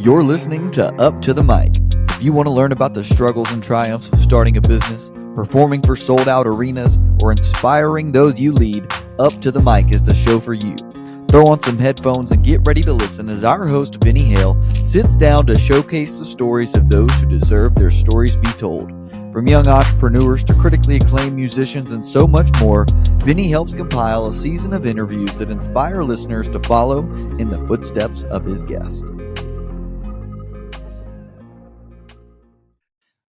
You're listening to Up to the Mic. If you want to learn about the struggles and triumphs of starting a business, performing for sold-out arenas, or inspiring those you lead, Up to the Mic is the show for you. Throw on some headphones and get ready to listen as our host, Vinny Hale, sits down to showcase the stories of those who deserve their stories be told. From young entrepreneurs to critically acclaimed musicians and so much more, Vinny helps compile a season of interviews that inspire listeners to follow in the footsteps of his guest.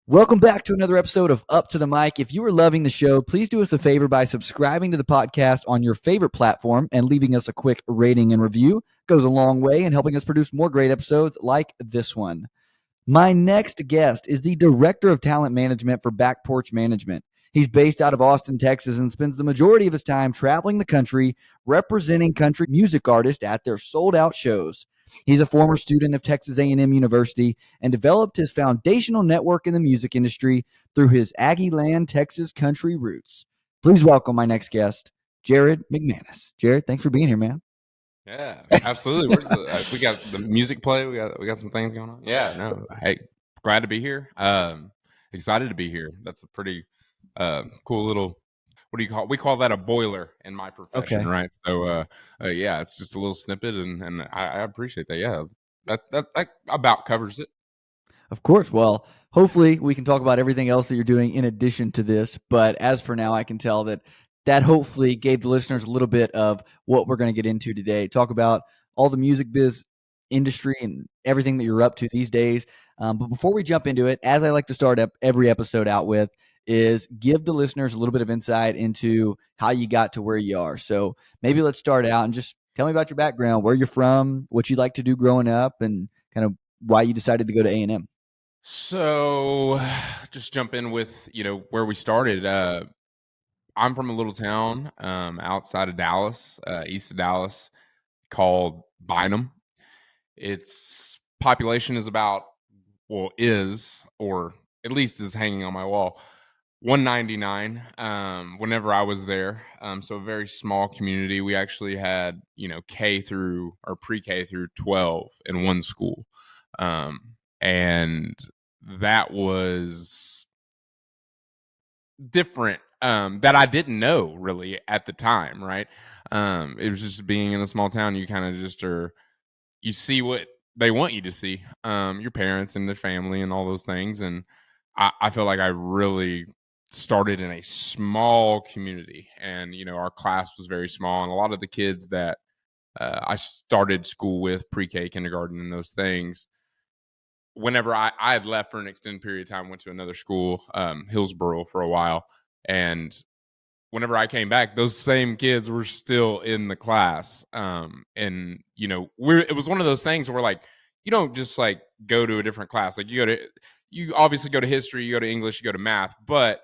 Welcome back to another episode of Up to the Mic. If you are loving the show, please do us a favor by subscribing to the podcast on your favorite platform and leaving us a quick rating and review. It goes a long way in helping us produce more great episodes like this one. My next guest is the Director of Talent Management for Back Porch Management. He's based out of Austin, Texas, and spends the majority of his time traveling the country, representing country music artists at their sold-out shows. He's a former student of Texas A&M University and developed his foundational network in the music industry through his Aggieland Texas Country roots. Please welcome my next guest, Jared McManus. Jared, thanks for being here, man. Yeah, absolutely. We got the music play. We got some things going on. Yeah, no. Hey, glad to be here. Excited to be here. That's a pretty cool little. What do you call? We call that a boiler in my profession, Okay. right? So, yeah, it's just a little snippet, and I appreciate that. Yeah, that about covers it. Of course. Well, hopefully we can talk about everything else that you're doing in addition to this. But as for now, I can tell that hopefully gave the listeners a little bit of what we're going to get into today. Talk about all the music biz industry and everything that you're up to these days. But before we jump into it, as I like to start up every episode out with, is give the listeners a little bit of insight into how you got to where you are. So maybe let's start out and just tell me about your background, where you're from, what you like to do growing up, and kind of why you decided to go to A&M. So, just jump in with where we started. I'm from a little town outside of Dallas, east of Dallas, called Bynum. Its population is or at least is hanging on my wall, 199. Whenever I was there, so a very small community. We actually had K through or pre-K through 12 in one school, and that was different. That I didn't know really at the time, right? It was just being in a small town. You kind of just you see what they want you to see, your parents and their family and all those things. And I feel like I really started in a small community, and our class was very small, and a lot of the kids that I started school with, pre-K, kindergarten, and those things. Whenever I had left for an extended period of time, went to another school, Hillsboro, for a while, and whenever I came back, those same kids were still in the class. And it was one of those things where like, you don't just like go to a different class. Like you obviously go to history, you go to English, you go to math, but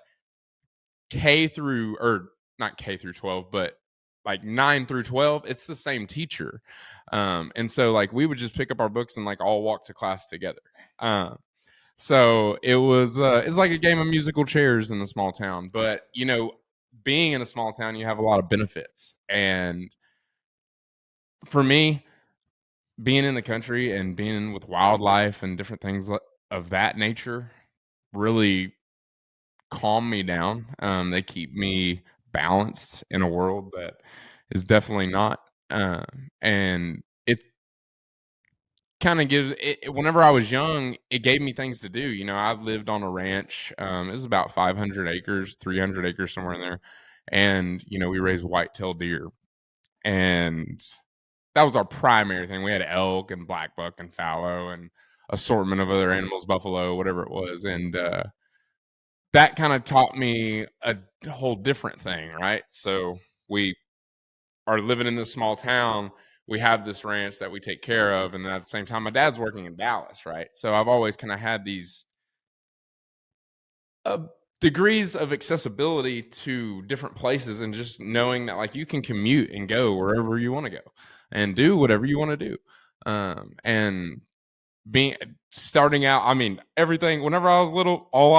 not K through 12, but like 9 through 12, it's the same teacher. And so like we would just pick up our books and like all walk to class together. So it was it's like a game of musical chairs in a small town. But being in a small town, you have a lot of benefits. And for me, being in the country and being with wildlife and different things of that nature really calm me down. They keep me balanced in a world that is definitely not. And it kind of gives it, whenever I was young, it gave me things to do. I lived on a ranch. It was about 500 acres, 300 acres, somewhere in there. And, we raised white-tailed deer. And that was our primary thing. We had elk and black buck and fallow and assortment of other animals, buffalo, whatever it was. And that kind of taught me a whole different thing, right? So we are living in this small town. We have this ranch that we take care of, and then at the same time, my dad's working in Dallas, right? So I've always kind of had these degrees of accessibility to different places, and just knowing that like you can commute and go wherever you want to go and do whatever you want to do. And starting out, I mean, everything, whenever I was little, all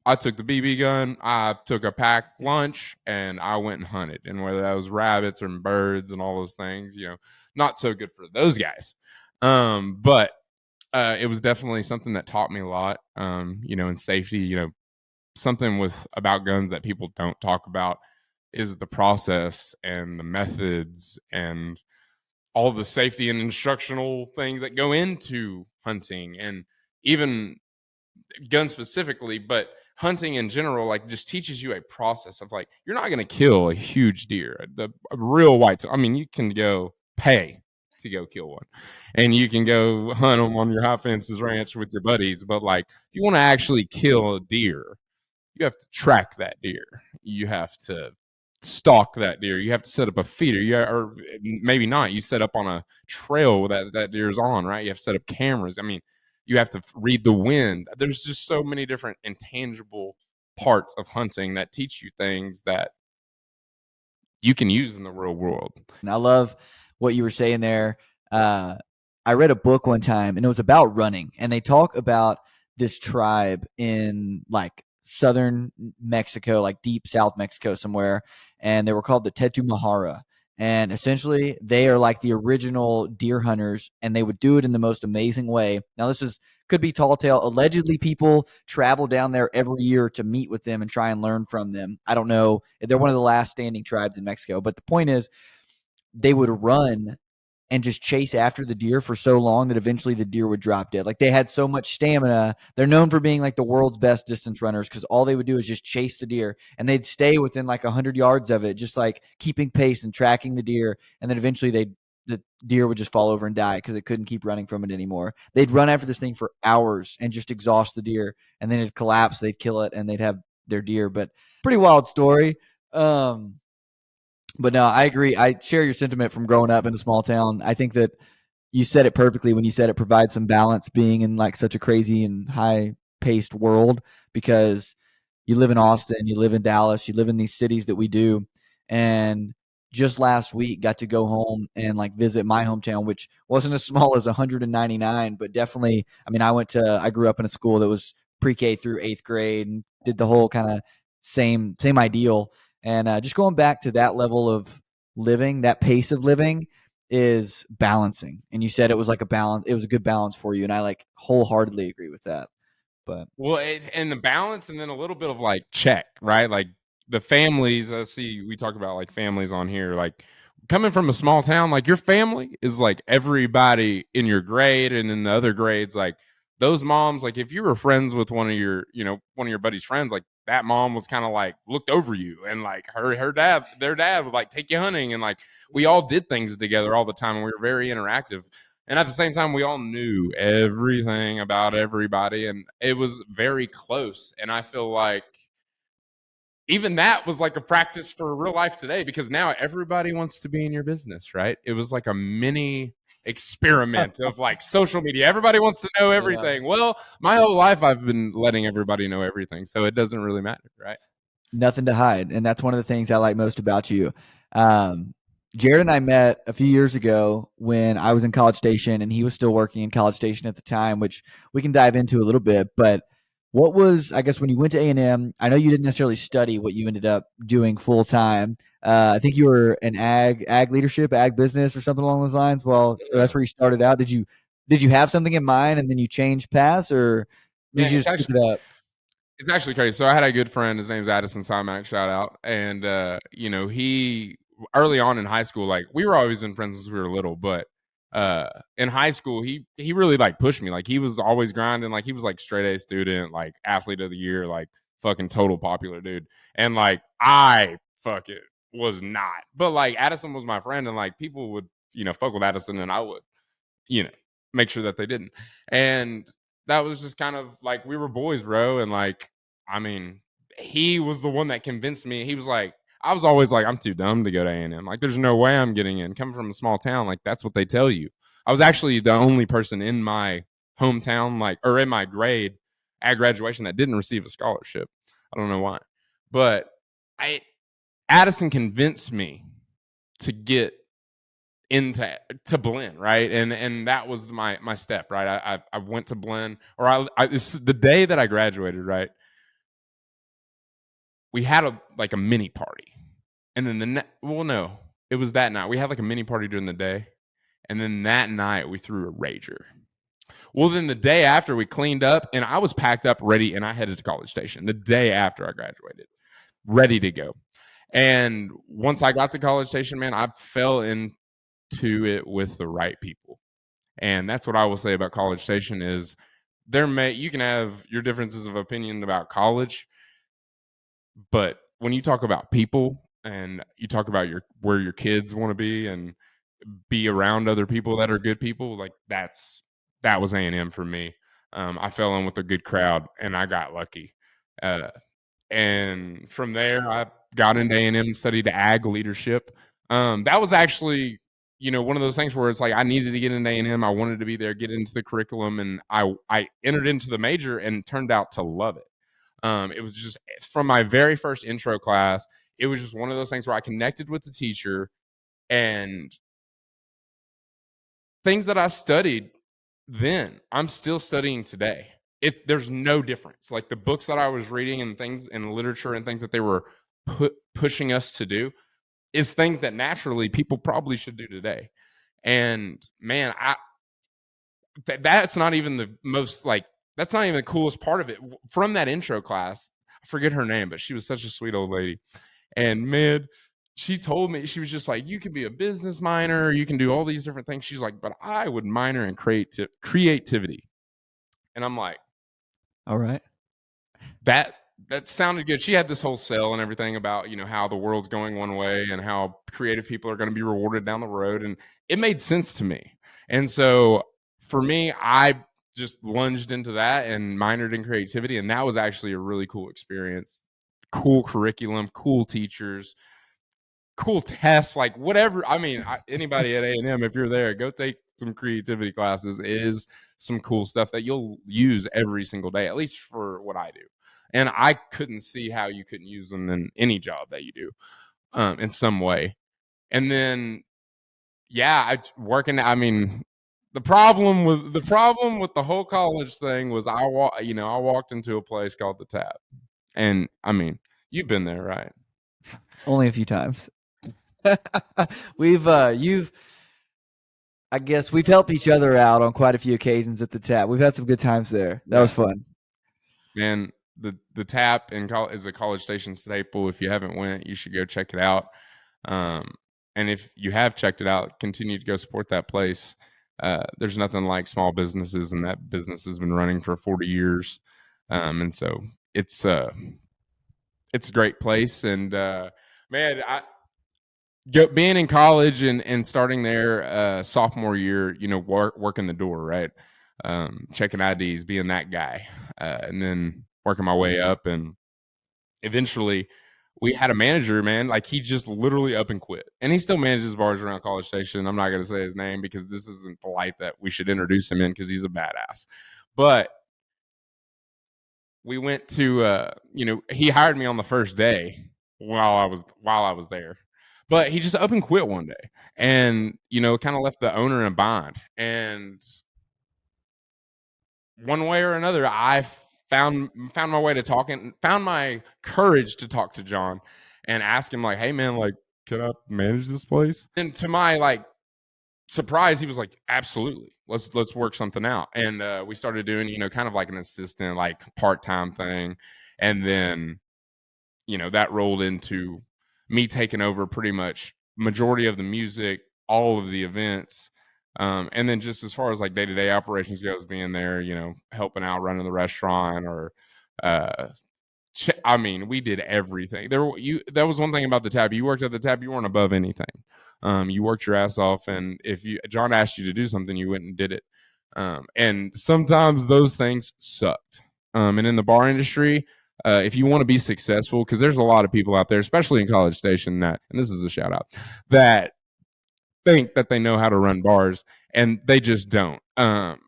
I took the BB gun, I took a packed lunch, and I went and hunted. And whether that was rabbits or birds and all those things, not so good for those guys. But It was definitely something that taught me a lot, in safety. Something about guns that people don't talk about is the process and the methods and all the safety and instructional things that go into hunting, and even gun specifically, but hunting in general, like, just teaches you a process of, like, you're not going to kill a huge deer, a real white. I mean, you can go pay to go kill one, and you can go hunt them on your high fences ranch with your buddies. But, like, if you want to actually kill a deer, you have to track that deer. You have to stalk that deer. You have to set up a feeder. Or maybe not. You set up on a trail that deer's on, right? You have to set up cameras. I mean, you have to read the wind. There's just so many different intangible parts of hunting that teach you things that you can use in the real world. And I love what you were saying there. I read a book one time, and it was about running, and they talk about this tribe in like southern Mexico, like deep South Mexico somewhere, and they were called the Tetu Mahara. And essentially, they are like the original deer hunters, and they would do it in the most amazing way. Now, could be tall tale. Allegedly, people travel down there every year to meet with them and try and learn from them. I don't know. They're one of the last standing tribes in Mexico. But the point is, they would run and just chase after the deer for so long that eventually the deer would drop dead. Like, they had so much stamina. They're known for being like the world's best distance runners because all they would do is just chase the deer, and they'd stay within like 100 yards of it, just like keeping pace and tracking the deer. And then eventually the deer would just fall over and die because it couldn't keep running from it anymore. They'd run after this thing for hours and just exhaust the deer, and then it'd collapse. They'd kill it, and they'd have their deer. But pretty wild story. But no, I agree. I share your sentiment from growing up in a small town. I think that you said it perfectly when you said it provides some balance being in like such a crazy and high paced world, because you live in Austin, you live in Dallas, you live in these cities that we do. And just last week got to go home and like visit my hometown, which wasn't as small as 199, but definitely, I mean, I grew up in a school that was pre-K through 8th grade and did the whole kind of same ideal. And just going back to that level of living, that pace of living is balancing. And you said it was like a balance. It was a good balance for you. And I like wholeheartedly agree with that. But And the balance, and then a little bit of like check, right? Like the families, I see we talk about like families on here, like coming from a small town, like your family is like everybody in your grade and in the other grades, like those moms, like if you were friends with one of your buddy's friends, like that mom was kind of like looked over you, and like their dad would like take you hunting, and like we all did things together all the time, and we were very interactive. And at the same time, we all knew everything about everybody, and it was very close. And I feel like even that was like a practice for real life today, because now everybody wants to be in your business, right? It was like a mini experiment of like social media. Everybody wants to know yeah, everything. Well, my whole life I've been letting everybody know everything, so it doesn't really matter, right? nothing to hide. And that's one of the things I like most about you. Um, Jared and I met a few years ago when I was in College Station and he was still working in College Station at the time, which we can dive into a little bit. But what was, I guess, when you went to A&M, I know you didn't necessarily study what you ended up doing full time. I think you were an ag leadership, ag business, or something along those lines. Well, Yeah. that's where you started out. Did you have something in mind and then you changed paths, or did Man, you it's just pick actually it up? It's actually crazy. So I had a good friend. His name's Addison Simac. Shout out. And he early on in high school, like we were always been friends since we were little, but in high school, he really like pushed me. Like he was always grinding. Like he was like straight A student, like athlete of the year, like fucking total popular dude. And like I fucking was not, but like Addison was my friend, and like people would fuck with Addison, and I would you know, make sure that they didn't. And that was just kind of like we were boys, bro. And like, I mean, he was the one that convinced me. He was like, I was always like, I'm too dumb to go to A&M. Like, there's no way I'm getting in. Coming from a small town, like that's what they tell you. I was actually the only person in my hometown, like, or in my grade at graduation that didn't receive a scholarship. I don't know why, but I Addison convinced me to get into blend, right? And that was my step, right? I went to blend, or the day that I graduated, right? We had a mini party, and then no, it was that night we had like a mini party during the day, and then that night we threw a rager. Well, then the day after we cleaned up and I was packed up ready and I headed to College Station the day after I graduated, ready to go. And once I got to College Station, man, I fell into it with the right people. And that's what I will say about College Station is you can have your differences of opinion about college, but when you talk about people and you talk about where your kids want to be and be around other people that are good people, like that was A&M for me. I fell in with a good crowd and I got lucky. And from there, I got into A&M and studied ag leadership. That was actually, one of those things where it's like I needed to get into A&M. I wanted to be there, get into the curriculum, and I entered into the major and turned out to love it. It was just from my very first intro class. It was just one of those things where I connected with the teacher and things that I studied then, I'm still studying today. There's no difference. Like the books that I was reading and things and literature and things that they were pushing us to do is things that naturally people probably should do today. And man, that's not even the most like that's not even the coolest part of it. From that intro class, I forget her name, but she was such a sweet old lady. And man, she told me, she was just like, you can be a business minor, you can do all these different things. She's like, but I would minor in creativity. And I'm like, All right. that sounded good. She had this whole sell and everything about, how the world's going one way and how creative people are going to be rewarded down the road. And it made sense to me. And so for me, I just lunged into that and minored in creativity. And that was actually a really cool experience. Cool curriculum, cool teachers, cool tests, like whatever. I mean, anybody at A&M, if you're there, go take some creativity classes. It is some cool stuff that you'll use every single day, at least for what I do. And I couldn't see how you couldn't use them in any job that you do in some way. And then, yeah, I mean, the problem with the whole college thing was I walked into a place called the Tap, and I mean, you've been there, right? Only a few times. I guess we've helped each other out on quite a few occasions at the Tap. We've had some good times there. That was fun. Man, the Tap is a College Station staple. If you haven't went, you should go check it out. And if you have checked it out, continue to go support that place. There's nothing like small businesses, and that business has been running for 40 years. And so it's a great place. And man, being in college and starting there sophomore year, working the door, right? Checking IDs, being that guy, and then working my way up. And eventually we had a manager, man, like he just literally up and quit. And he still manages bars around College Station. I'm not going to say his name because this isn't the light that we should introduce him in because he's a badass. But we went to, he hired me on the first day while I was there. But he just up and quit one day and, kind of left the owner in a bind. And one way or another, I found my way to talking, found my courage to talk to John and ask him like, hey man, like, can I manage this place? And to my like surprise, he was like, absolutely. Let's work something out. And we started doing, kind of like an assistant, like part-time thing. And then, that rolled into me taking over pretty much majority of the music, all of the events. And then just as far as like day-to-day operations goes, being there, helping out running the restaurant or, I mean, we did everything. That was one thing about the Tap. You worked at the Tap, you weren't above anything. You worked your ass off. And if John asked you to do something, you went and did it. And sometimes those things sucked. And in the bar industry, if you want to be successful, because there's a lot of people out there, especially in College Station, and this is a shout out, that think that they know how to run bars and they just don't.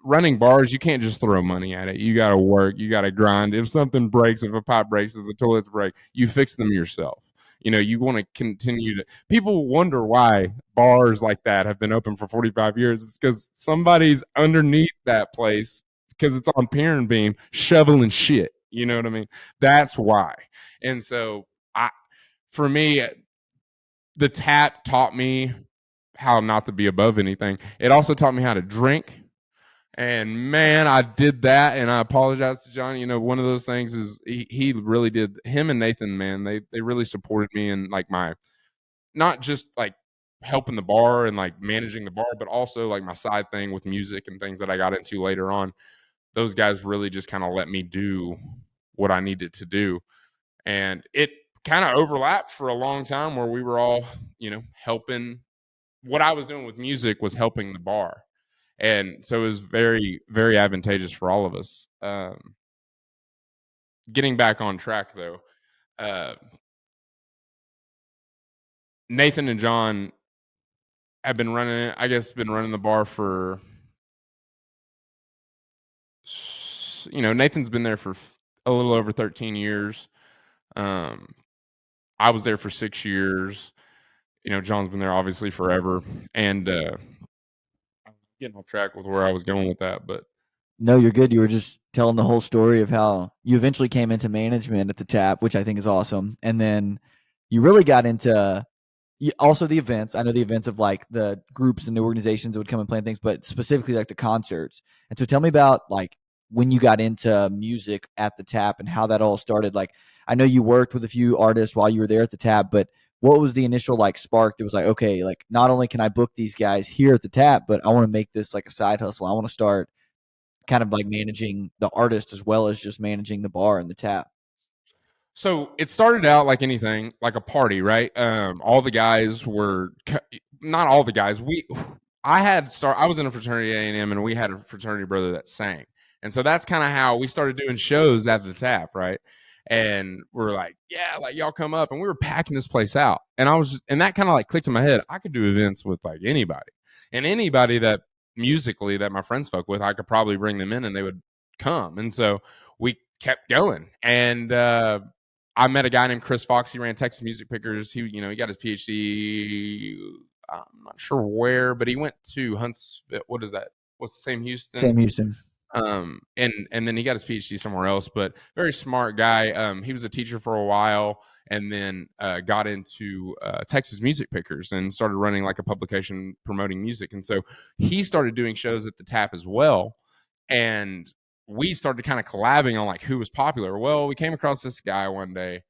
Running bars, you can't just throw money at it. You got to work, you got to grind. If something breaks, if a pipe breaks, if the toilets break, you fix them yourself. You want to continue to. People wonder why bars like that have been open for 45 years. It's because somebody's underneath that place because it's on pier and beam shoveling shit. You know what I mean? That's why. And so, for me, the Tap taught me how not to be above anything. It also taught me how to drink And man, I did that, and I apologize to John. You know, one of those things is he really did. Him and Nathan, man, they really supported me in like my not just like helping the bar and like managing the bar, but also like my side thing with music and things that I got into later on. Those guys really just kind of let me do what I needed to do, and it kind of overlapped for a long time where we were all, you know, helping. What I was doing with music was helping the bar, and so it was very, very advantageous for all of us. Getting back on track though, uh, Nathan and John have been running. I guess been running the bar for, you know, Nathan's been there for a little over 13 years. Um, I was there for 6 years. You know, John's been there obviously forever, and getting off track with where I was going with that, but No, you're good. You were just telling the whole story of how you eventually came into management at the Tap, which I think is awesome. And then you really got into also the events. I know the events of like the groups and the organizations that would come and plan things, but specifically like the concerts. And so tell me about like when you got into music at the Tap and how that all started. Like I know you worked with a few artists while you were there at the Tap, but what was the initial like spark that was like, okay, like not only can I book these guys here at the Tap, but I want to make this like a side hustle. I want to start kind of like managing the artist as well as just managing the bar and the Tap. so it started out like anything, like a party, right? All the guys were not all the guys. I was in a fraternity at A&M, and we had a fraternity brother that sang, and so that's kind of how we started doing shows at the Tap, right? And we're like, yeah, like y'all come up, and we were packing this place out, and and that kind of like clicked in my head. I could do events with like anybody, and anybody that musically that my friends fuck with, I could probably bring them in, and they would come, and so we kept going, and I met a guy named Chris Fox. He ran Texas Music Pickers. He got his PhD. I'm not sure where, but he went to Huntsville. What is that? What's the same Houston? Sam Houston. And then he got his PhD somewhere else. But very smart guy. He was a teacher for a while, and then got into Texas Music Pickers and started running like a publication promoting music. And so he started doing shows at the Tap as well. And we started kind of collabing on like who was popular. Well, we came across this guy one day,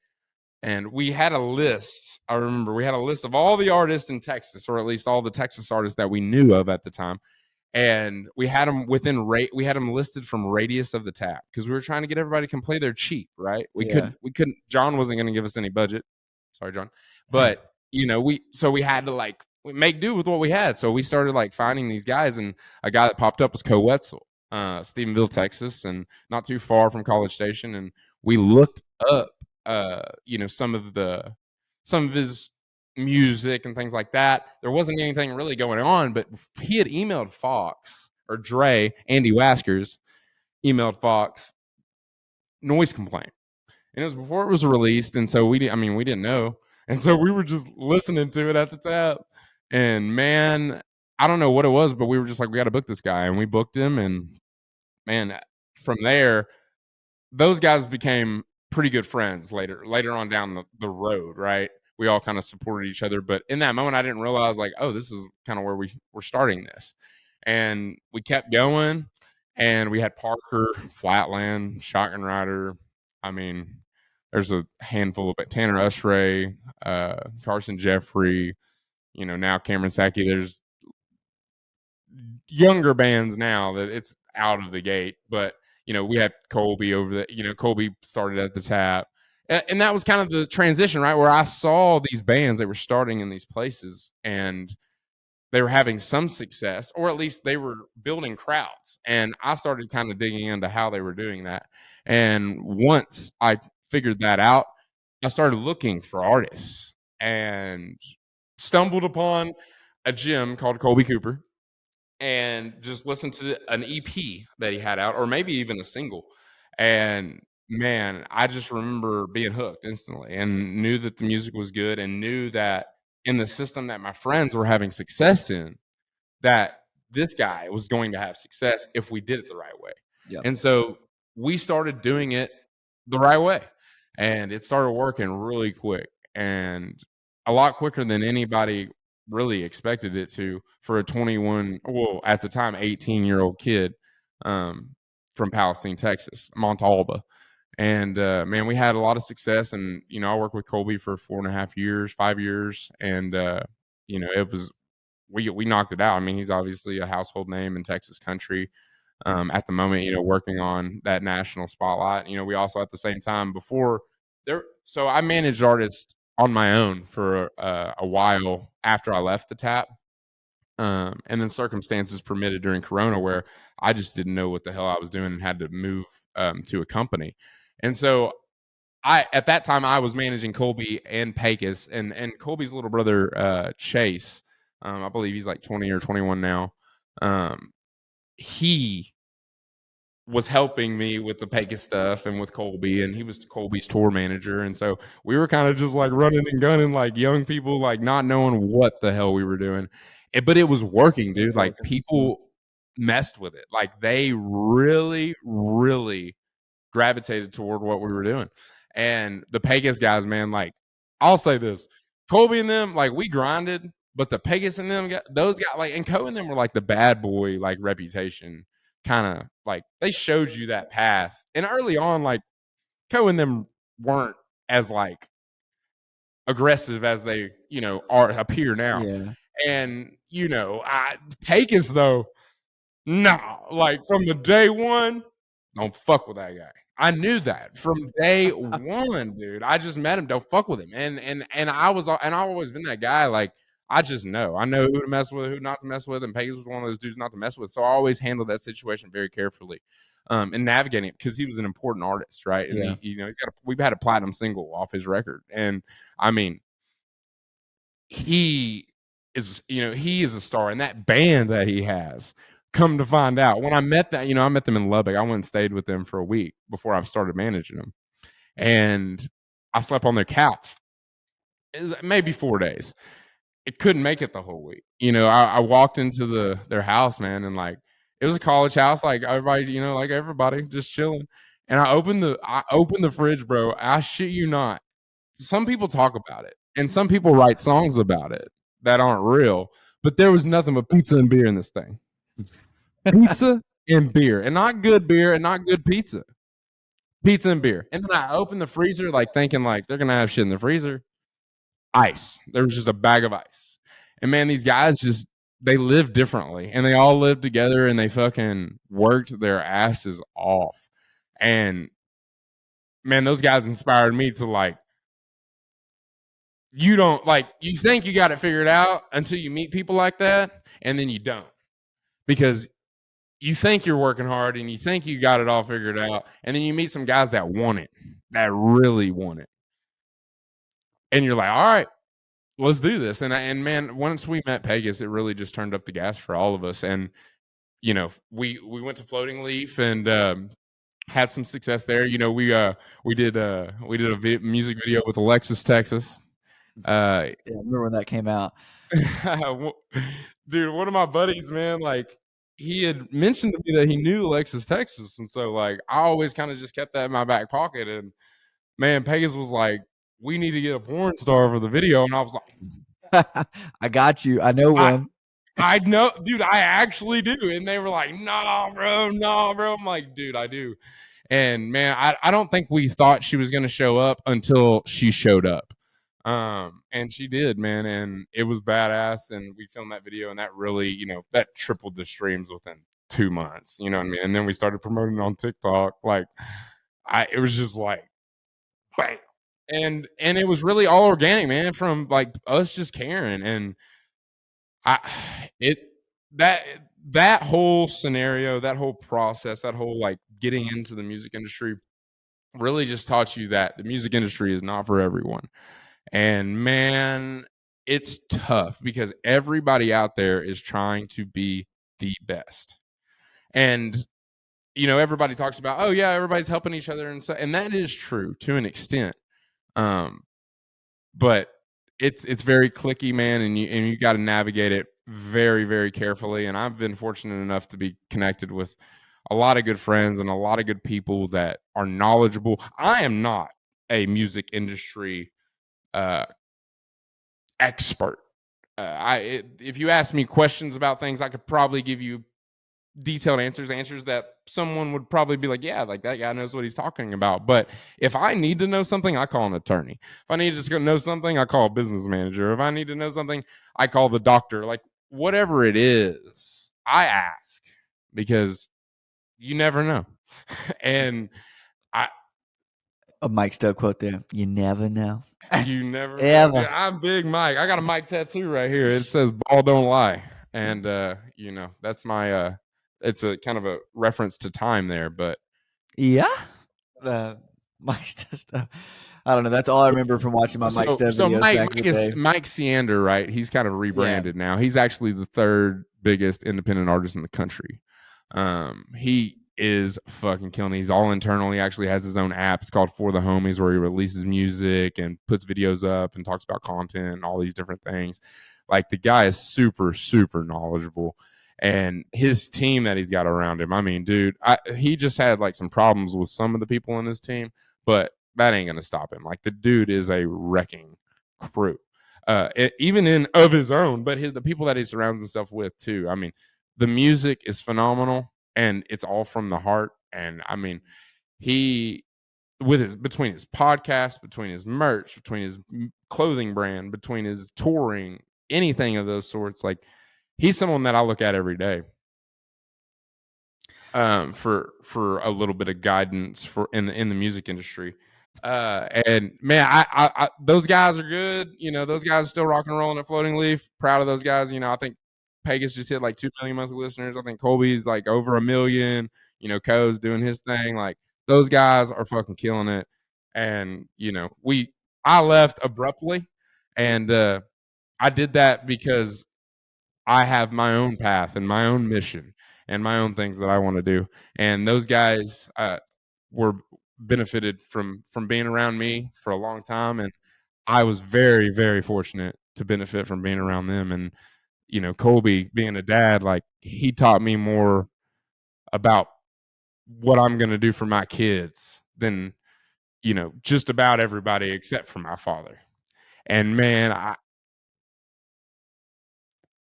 and we had a list. I remember we had a list of all the artists in Texas, or at least all the Texas artists that we knew of at the time. And we had them within rate. We had them listed from radius of the Tap because we were trying to get everybody to come play there cheap, right? We Yeah. couldn't. We couldn't. John wasn't going to give us any budget. Sorry, John. But we had to like make do with what we had. So we started like finding these guys, and a guy that popped up was Co Wetzel, Stephenville, Texas, and not too far from College Station. And we looked up, some of his music and things like that. There wasn't anything really going on, but he had emailed Fox or Dre, Andy Waskers, emailed Fox noise complaint, and it was before it was released, and so we didn't know, and so we were just listening to it at the Tap, and man, I don't know what it was, but we were just like, we got to book this guy, and we booked him, and man, from there, those guys became pretty good friends later on down the road, right? We all kind of supported each other, but in that moment I didn't realize like, oh, this is kind of where we're starting this. And we kept going, and we had Parker, Flatland, Shotgun Rider. I mean, there's a handful of it. Tanner Usray, Carson Jeffrey, now Cameron Sackey. There's younger bands now that it's out of the gate, but we had Colby over there. Colby started at the Tap, and that was kind of the transition, right? Where I saw these bands that were starting in these places, and they were having some success, or at least they were building crowds. And I started kind of digging into how they were doing that. And once I figured that out, I started looking for artists and stumbled upon a gym called Colby Cooper, and just listened to an EP that he had out, or maybe even a single. And man, I just remember being hooked instantly, and knew that the music was good, and knew that in the system that my friends were having success in, that this guy was going to have success if we did it the right way. Yep. And so we started doing it the right way, and it started working really quick, and a lot quicker than anybody really expected it to, for a 21, well, at the time 18-year-old kid. from Palestine, Texas, Montalba. And man, we had a lot of success. And I worked with Colby for 4.5 years, 5 years, and it was we knocked it out. I mean, he's obviously a household name in Texas country at the moment. Working on that national spotlight. We also at the same time before there. So I managed artists on my own for a while after I left the Tap. And then circumstances permitted during Corona where I just didn't know what the hell I was doing and had to move to a company. And so at that time I was managing Colby and Pecos, and Colby's little brother Chase. I believe he's like 20 or 21 now. He was helping me with the Pecos stuff and with Colby, and he was Colby's tour manager. And so we were kind of just like running and gunning like young people, like not knowing what the hell we were doing. But it was working, dude. Like people messed with it. Like they really, really gravitated toward what we were doing. And the Pecos guys, man, like I'll say this, Colby and them, like we grinded, but the Pecos and them, those guys, like, and Co and them were like the bad boy, like reputation, kind of like they showed you that path. And early on, like Co and them weren't as like aggressive as they, appear now. Yeah. And Pecos though, nah, like from the day one, don't fuck with that guy. I knew that from day one, dude. I just met him. Don't fuck with him. And I've always been that guy. Like I just know. I know who to mess with, who not to mess with. And Pecos was one of those dudes not to mess with. So I always handled that situation very carefully, and navigating it because he was an important artist, right? And Yeah. we've had a platinum single off his record, and I mean, he is a star, and that band that he has. Come to find out, when I met them in Lubbock. I went and stayed with them for a week before I started managing them, and I slept on their couch. Maybe 4 days. It couldn't make it the whole week. I walked into their house, man, and like it was a college house, like everybody, like everybody just chilling. And I opened the fridge, bro. I shit you not. Some people talk about it, and some people write songs about it that aren't real. But there was nothing but pizza and beer in this thing. Pizza and beer, and not good beer and not good pizza. Pizza and beer. And then I opened the freezer, like thinking like they're gonna have shit in the freezer. Ice. There was just a bag of ice. And man, these guys they live differently, and they all lived together, and they fucking worked their asses off. And man, those guys inspired me to like, you don't like, you think you got it figured out until you meet people like that, and then you don't, because you think you're working hard and you think you got it all figured out, and then you meet some guys that want it, that really want it, and you're like, all right, let's do this. And man, once we met Pecos, it really just turned up the gas for all of us. And we went to Floating Leaf and had some success there. We did a music video with Alexis, Texas. Yeah, I remember when that came out. Dude, one of my buddies, man, like he had mentioned to me that he knew Alexis, Texas, and so like I always kind of just kept that in my back pocket. And man, Pecos was like, "We need to get a porn star for the video," and I was like, I got you. I know one. I know, dude, I actually do. And they were like, no, bro, no, bro. I'm like, dude, I do. And man, I don't think we thought she was going to show up until she showed up. And she did, man. And it was badass. And we filmed that video, and that really, that tripled the streams within 2 months. You know what I mean? And then we started promoting it on TikTok. Like, it was just like, bam. And it was really all organic, man, from like us just caring. And I it that that whole scenario, that whole process, that whole like getting into the music industry really just taught you that the music industry is not for everyone. And man, it's tough because everybody out there is trying to be the best. And everybody talks about, oh yeah, everybody's helping each other, and that is true to an extent. But it's very clicky, man, and you got to navigate it very, very carefully. And I've been fortunate enough to be connected with a lot of good friends and a lot of good people that are knowledgeable. I am not a music industry expert. If you ask me questions about things, I could probably give you detailed answers that someone would probably be like, yeah, like that guy knows what he's talking about. But if I need to know something, I call an attorney. If I need to just know something, I call a business manager. If I need to know something, I call the doctor. Like whatever it is, I ask because you never know. And A Mike Stowe quote there. You never know. you never know. Ever. Yeah, I'm Big Mike. I got a Mike tattoo right here. It says "Ball don't lie," and that's my. It's a kind of a reference to time there, but Yeah. Mike Stowe stuff. I don't know. That's all I remember from watching my Mike Stowe so videos back in the day. Mike Seander, right? He's kind of rebranded now. He's actually the third biggest independent artist in the country. He is fucking killing it. He's all internal. He actually has his own app. It's called For the Homies, where he releases music and puts videos up and talks about content and all these different things. Like the guy is super, super knowledgeable. And his team that he's got around him, I mean, dude, he just had like some problems with some of the people in his team, but that ain't gonna stop him. Like the dude is a wrecking crew, even in of his own, but the people that he surrounds himself with too. I mean, the music is phenomenal, and it's all from the heart. And I mean, he between his podcast, between his merch, between his clothing brand, between his touring, anything of those sorts, like he's someone that I look at every day. For a little bit of guidance for in the music industry. And man, I those guys are good. Those guys are still rock and rolling at Floating Leaf. Proud of those guys. I think Pegasus just hit like 2 million monthly listeners. I think Colby's like over 1 million. Co's doing his thing. Like those guys are fucking killing it. And I left abruptly, and I did that because I have my own path and my own mission and my own things that I want to do. And those guys were benefited from being around me for a long time, and I was very, very fortunate to benefit from being around them. And Colby being a dad, like he taught me more about what I'm going to do for my kids than just about everybody except for my father. And man,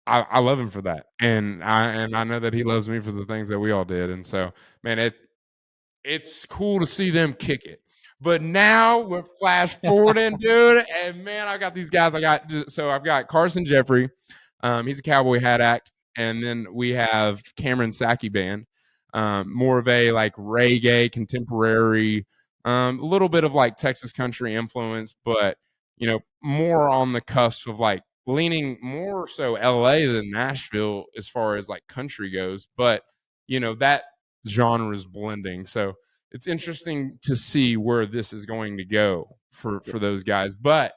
I love him for that, and I know that he loves me for the things that we all did. And so, man, it's cool to see them kick it. But now we're flash forwarding, dude, and man, I got these guys. I've got Carson Jeffrey. He's a cowboy hat act, and then we have Cameron Sackey band, more of a like reggae contemporary, a little bit of like Texas country influence, but more on the cusp of like leaning more so LA than Nashville as far as like country goes. But that genre is blending, so it's interesting to see where this is going to go for those guys. But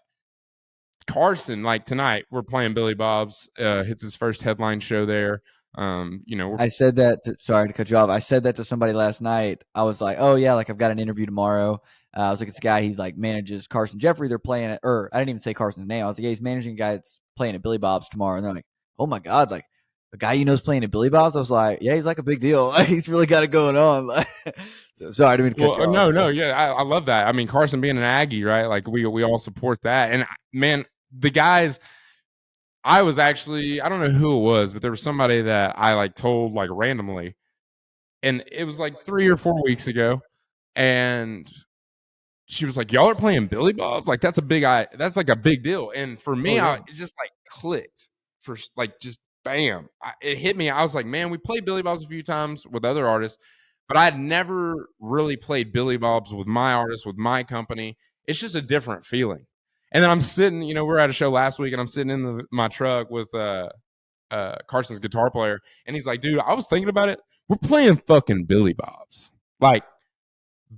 Carson, like tonight, we're playing Billy Bob's. Hits his first headline show there. I said that. Sorry to cut you off. I said that to somebody last night. I was like, "Oh yeah, like I've got an interview tomorrow." I was like, "It's a guy he like manages Carson Jeffrey. They're playing it, or I didn't even say Carson's name. I was like, yeah, he's managing a guy that's playing at Billy Bob's tomorrow." And they're like, "Oh my god, like a guy you know's playing at Billy Bob's." I was like, "Yeah, he's like a big deal. He's really got it going on." So sorry, I didn't mean to cut you off. No, yeah, I love that. I mean, Carson being an Aggie, right? Like we all support that. And man, the guys. I was actually, I don't know who it was, but there was somebody that I like told like randomly, and it was like 3 or 4 weeks ago, and she was like, "Y'all are playing Billy Bob's? Like that's that's like a big deal." And for me, yeah. it just like clicked for like just bam, it hit me. I was like, "Man, we played Billy Bob's a few times with other artists, but I'd never really played Billy Bob's with my artist, with my company. It's just a different feeling." And then I'm sitting, we were at a show last week, and I'm sitting in my truck with Carson's guitar player, and he's like, "Dude, I was thinking about it. We're playing fucking Billy Bob's, like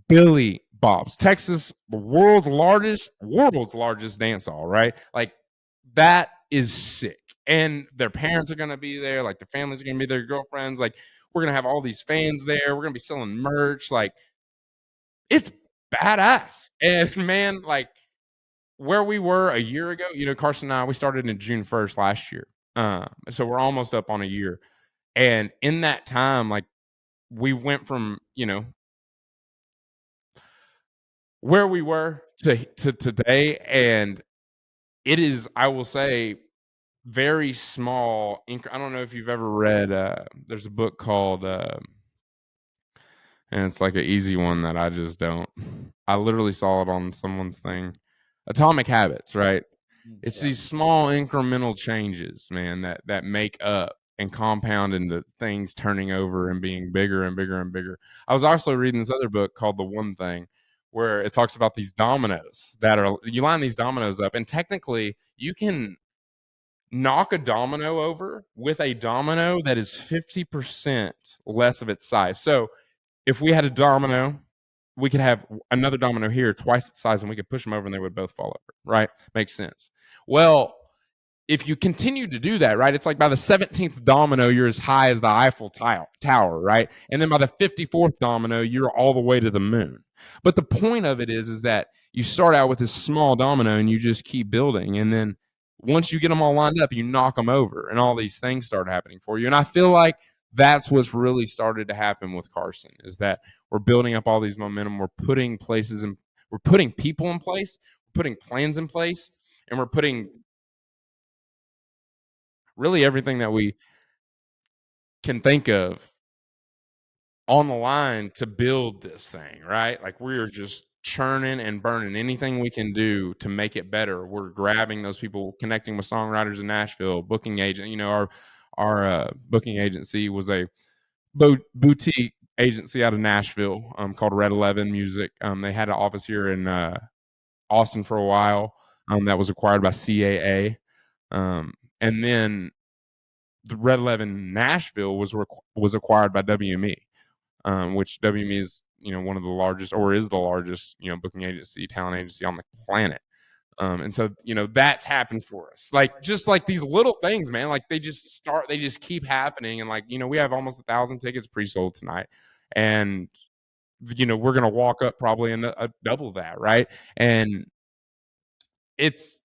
Billy Bob's, Texas, the world's largest dance hall, right? Like that is sick." And their parents are gonna be there, like their families are gonna be there, girlfriends, like we're gonna have all these fans there. We're gonna be selling merch, like it's badass. And man, like where we were a year ago, Carson and I, we started in June 1st last year. So we're almost up on a year. And in that time, like we went from, where we were to today. And it is, I will say, very small. I don't know if you've ever read. There's a book called, and it's like an easy one that I just don't. I literally saw it on someone's thing. Atomic Habits, right? It's Yeah. these small incremental changes, man, that make up and compound into things turning over and being bigger and bigger and bigger. I was also reading this other book called The One Thing, where it talks about these dominoes that are, you line these dominoes up, and technically you can knock a domino over with a domino that is 50% less of its size. So if we had a domino, we could have another domino here twice its size, and we could push them over and they would both fall over, right? Makes sense. Well, if you continue to do that, right, it's like by the 17th domino, you're as high as the Eiffel Tower, right? And then by the 54th domino, you're all the way to the moon. But the point of it is that you start out with this small domino and you just keep building. And then once you get them all lined up, you knock them over and all these things start happening for you. And I feel like that's what's really started to happen with Carson, is that we're building up all these momentum. We're putting places in, we're putting people in place, we're putting plans in place, and we're putting really everything that we can think of on the line to build this thing, right? Like we're just churning and burning anything we can do to make it better. We're grabbing those people, connecting with songwriters in Nashville, booking agent. You know, our booking agency was a boutique agency out of Nashville called Red 11 Music. They had an office here in Austin for a while that was acquired by CAA. And then the Red 11 Nashville was acquired by WME, which WME is, you know, one of the largest, or is the largest, you know, booking agency, talent agency on the planet. And so, you know, that's happened for us. Like, just like these little things, man, like they just keep happening. And like, you know, we have almost 1,000 tickets pre-sold tonight. And, you know, we're going to walk up probably in a double that. Right. And it's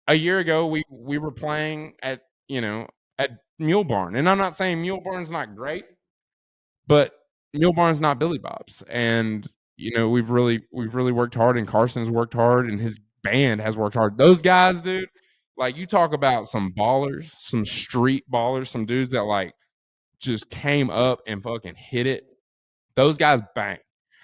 a year ago, we were playing at, you know, at Mule Barn. And I'm not saying Mule Barn's not great, but Mule Barn's not Billy Bob's. And, you know, we've really worked hard, and Carson's worked hard, and his band has worked hard. Those guys, dude, like you talk about some ballers, some street ballers, some dudes that like just came up and fucking hit it. Those guys bang.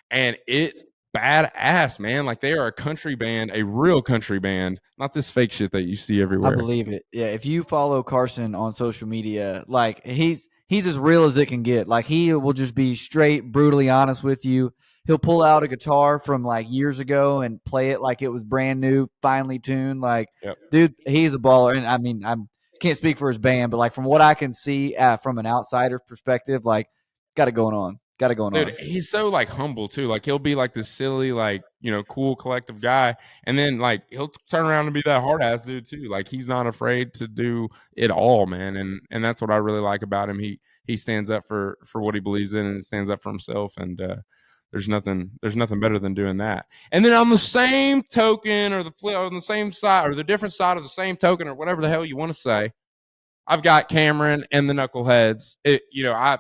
And it's badass, man. Like they are a country band, a real country band, not this fake shit that you see I everywhere. believe it. Yeah, if you follow Carson on social media, like he's as real as it can get. Like he will just be straight, brutally honest with you. He'll pull out a guitar from like years ago and play it like it was brand new, finely tuned. Like, Yep. dude, he's a baller. And I mean, I can't speak for his band, but like from what I can see from an outsider's perspective, like got it going on. Got it going on. Dude, he's so like humble too. Like he'll be like this silly, like, you know, cool collective guy, and then like he'll turn around and be that hard ass dude too. Like he's not afraid to do it all, man. And that's what I really like about him. He stands up for what he believes in and stands up for himself. And there's nothing better than doing that. And then on the same token, or the flip, on the same side, or the different side of the same token, or whatever the hell you want to say, I've got Cameron and the Knuckleheads. You know,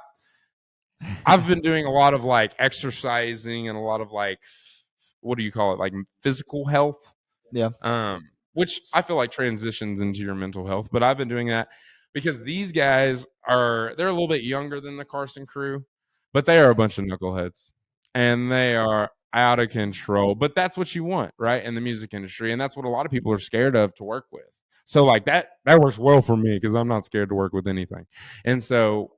I've been doing a lot of like exercising and a lot of like, what do you call it? Like physical health. Yeah. Which I feel like transitions into your mental health, but I've been doing that because these guys they're a little bit younger than the Carson crew, but they are a bunch of knuckleheads and they are out of control. But that's what you want, right? In the music industry. And that's what a lot of people are scared of to work with. So like that works well for me because I'm not scared to work with anything. And so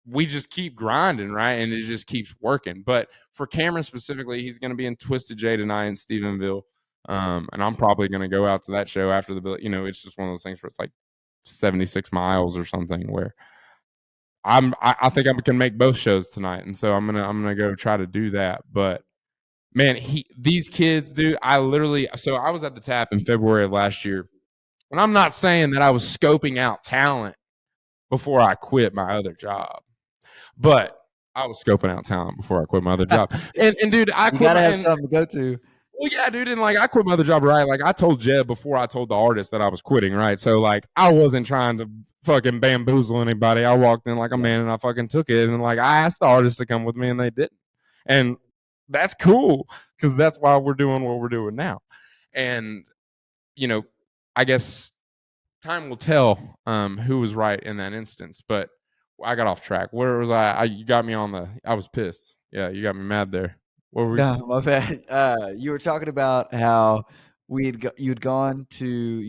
we just keep grinding, right? And it just keeps working. But for Cameron specifically, he's going to be in Twisted J tonight in Stephenville. And I'm probably going to go out to that show after the, you know, it's just one of those things where it's like 76 miles or something, where I think I can make both shows tonight. And so I'm going to go try to do that. But man, these kids, dude, so I was at the Tap in February of last year, and I'm not saying that I was scoping out talent before I quit my other job. But I was scoping out talent before I quit my other job. And dude, You got to have something to go to. Well, yeah, dude, and like I quit my other job, right? Like I told Jeb before I told the artist that I was quitting, right? So like I wasn't trying to fucking bamboozle anybody. I walked in like a man and I fucking took it. And like I asked the artist to come with me and they didn't. And that's cool because that's why we're doing what we're doing now. And, you know, I guess time will tell who was right in that instance. But I got off track. Where was I? You got me on the. I was pissed. Yeah, you got me mad there. What were we? No, my bad. You were talking about how you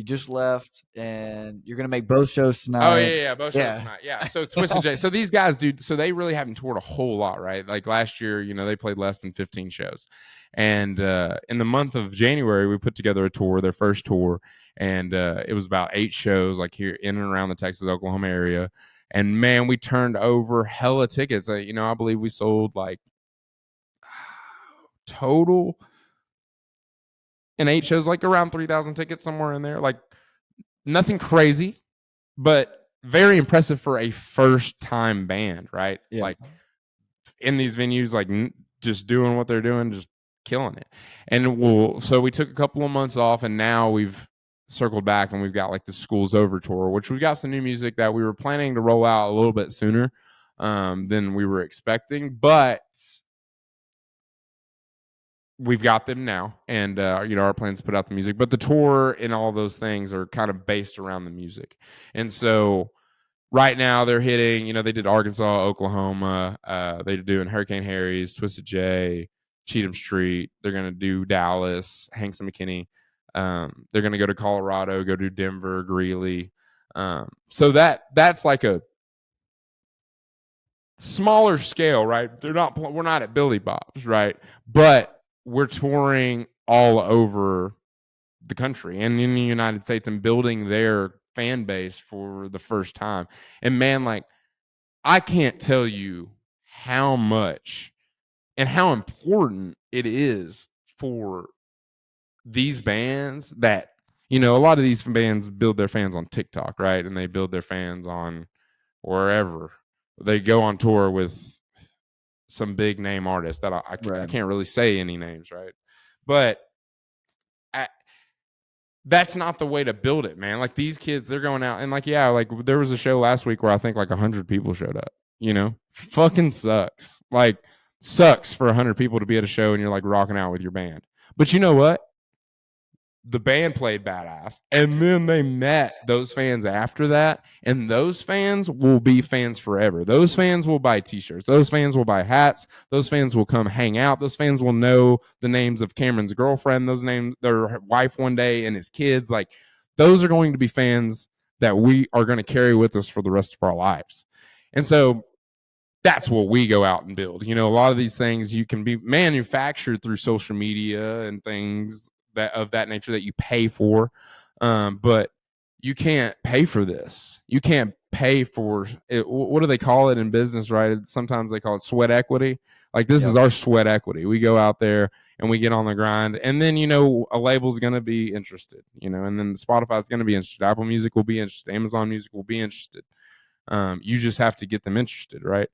just left and you're gonna make both shows Oh tonight. yeah, both shows Yeah. tonight. Yeah, so Twisted J. So these guys, dude. So they really haven't toured a whole lot, right? Like last year, you know, they played less than 15 shows, and in the month of January, we put together a tour, their first tour, and it was about 8 shows, like here in and around the Texas, Oklahoma area. And man, we turned over hella tickets. You know, I believe we sold like total in 8 shows, like around 3,000 tickets, somewhere in there. Like nothing crazy, but very impressive for a first time band, right? Yeah. Like in these venues, like just doing what they're doing, just killing it. And so we took a couple of months off, and now we've circled back and we've got like the School's Over tour, which we've got some new music that we were planning to roll out a little bit sooner than we were expecting, but we've got them now, and you know, our plans to put out the music, but the tour and all those things are kind of based around the music. And so right now they're hitting, you know, they did Arkansas, Oklahoma, they're doing Hurricane Harry's, Twisted J, Cheatham Street, they're going to do Dallas, Hanks and McKinney, they're going to go to Colorado, go to Denver, Greeley. So that's like a smaller scale, right? We're not at Billy Bob's, right? But we're touring all over the country and in the United States and building their fan base for the first time. And man, like, I can't tell you how much and how important it is for these bands that, you know, a lot of these bands build their fans on TikTok, right? And they build their fans on wherever they go on tour with some big name artists that I can't really say any names, right? But that's not the way to build it, man. Like these kids, they're going out and like, yeah, like there was a show last week where I think like 100 people showed up, you know, fucking sucks. Like sucks for 100 people to be at a show and you're like rocking out with your band. But you know what? The band played badass, and then they met those fans after that, and those fans will be fans forever. Those fans will buy t-shirts, those fans will buy hats, those fans will come hang out, those fans will know the names of Cameron's girlfriend, those names, their wife one day, and his kids. Like those are going to be fans that we are going to carry with us for the rest of our lives. And so that's what we go out and build. You know, a lot of these things you can be manufactured through social media and things that of that nature that you pay for, but you can't pay for this. You can't pay for it. What do they call it in business, right? Sometimes they call it sweat equity. Like this is our sweat equity. We go out there and we get on the grind, and then, you know, a label's going to be interested, you know, and then Spotify's going to be interested. Apple Music will be interested. Amazon Music will be interested. You just have to get them interested, right?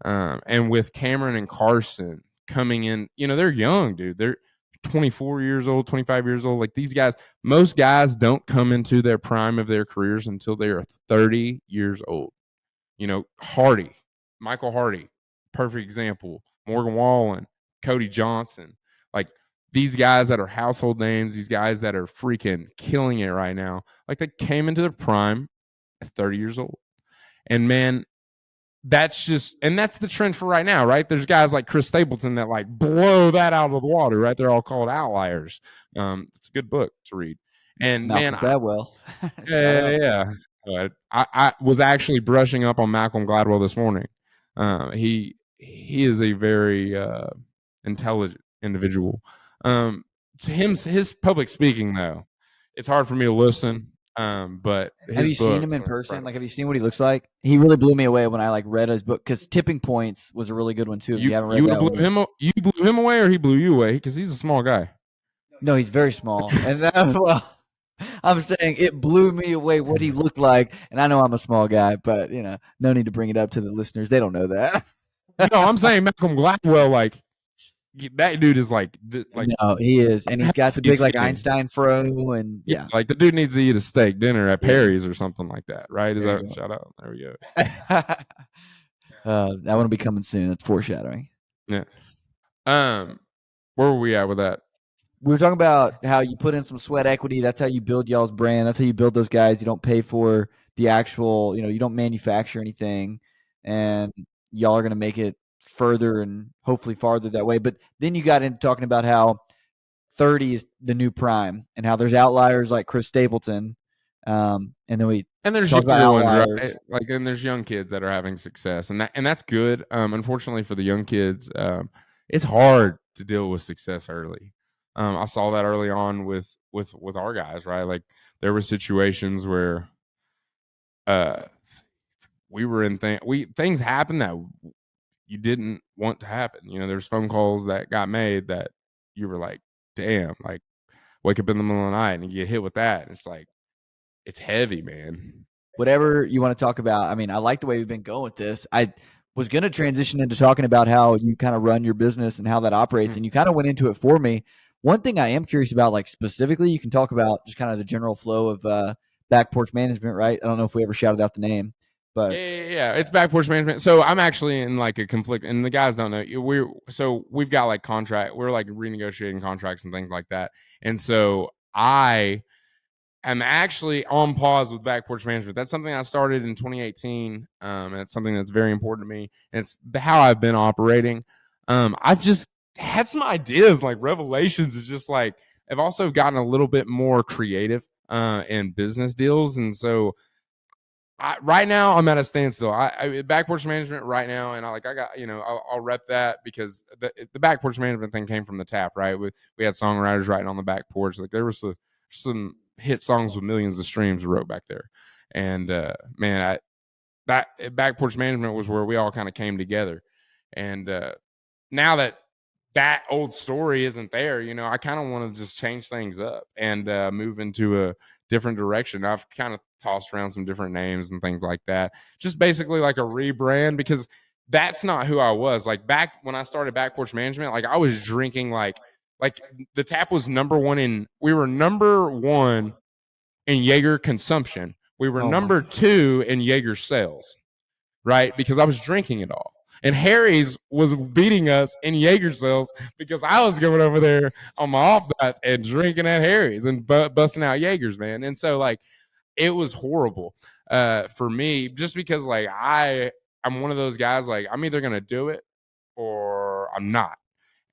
And with Cameron and Carson coming in, you know, they're young, dude. They're 24 years old, 25 years old. Like these guys, most guys don't come into their prime of their careers until they are 30 years old. You know, Michael Hardy, perfect example. Morgan Wallen, Cody Johnson. Like these guys that are household names, these guys that are freaking killing it right now. Like they came into their prime at 30 years old. And man, that's the trend for right now, right? There's guys like Chris Stapleton that like blow that out of the water, right? They're all called outliers. It's a good book to read. And Malcolm man, Gladwell. I was actually brushing up on Malcolm Gladwell this morning. He is a very intelligent individual. To him, his public speaking though, it's hard for me to listen. But have you seen him in person? Like, have you seen what he looks like? He really blew me away when I like read his book, because Tipping Points was a really good one too. If you haven't read that one. You blew him away, or he blew you away, because he's a small guy. No, he's very small, and that, well, I'm saying it blew me away what he looked like, and I know I'm a small guy, but you know, no need to bring it up to the listeners. They don't know that. No, I'm saying Malcolm Gladwell, like that dude is like no, he is, and he's got the big like Einstein fro, and yeah, like the dude needs to eat a steak dinner at Perry's or something like that, right? Is that shout out? There we go. That one will be coming soon. That's foreshadowing. Yeah. Where were we at with that? we were talking about how you put in some sweat equity. That's how you build y'all's brand. That's how you build those guys. You don't pay for the actual, you don't manufacture anything, and y'all are going to make it further and hopefully farther that way. But then you got into talking about how 30 is the new prime and how there's outliers like Chris Stapleton. And then we And there's talked about younger ones, outliers. right? Like, and there's young kids that are having success, and that's good. Unfortunately for the young kids, it's hard to deal with success early. I saw that early on with our guys, right? Like there were situations where we were in things happened that you didn't want to happen. There's phone calls that got made that you were like, damn, like wake up in the middle of the night and you get hit with that. And it's like, it's heavy, man. Whatever you want to talk about. I mean, I like the way we've been going with this. I was going to transition into talking about how you kind of run your business and how that operates, and you kind of went into it for me. One thing I am curious about, like specifically, you can talk about just kind of the general flow of Back Porch Management, right? I don't know if we ever shouted out the name, but Yeah. It's Back Porch Management. So I'm actually in like a conflict, and the guys don't know. We've got like we're like renegotiating contracts and things like that, and so I am actually on pause with Back Porch Management. That's something I started in 2018, and it's something that's very important to me. And it's how I've been operating. I've just had some ideas, like revelations. Is just like I've also gotten a little bit more creative in business deals, and so right now I'm at a standstill. Back Porch Management right now, and I got I'll rep that because the Back Porch Management thing came from the tap, right? We had songwriters writing on the back porch. Like there was some hit songs with millions of streams wrote back there, and man, that Back Porch Management was where we all kind of came together, and now that old story isn't there, I kind of want to just change things up and move into a different direction. I've kind of tossed around some different names and things like that, just basically like a rebrand, because that's not who I was. Like back when I started Back Porch Management, like I was drinking like the tap was we were number one in Jaeger consumption. We were number 2 in Jaeger sales, right? Because I was drinking it all. And Harry's was beating us in Jaeger sales because I was going over there on my off nights and drinking at Harry's and busting out Jaegers, man. And so like it was horrible for me, just because like I'm one of those guys, like I'm either going to do it or I'm not.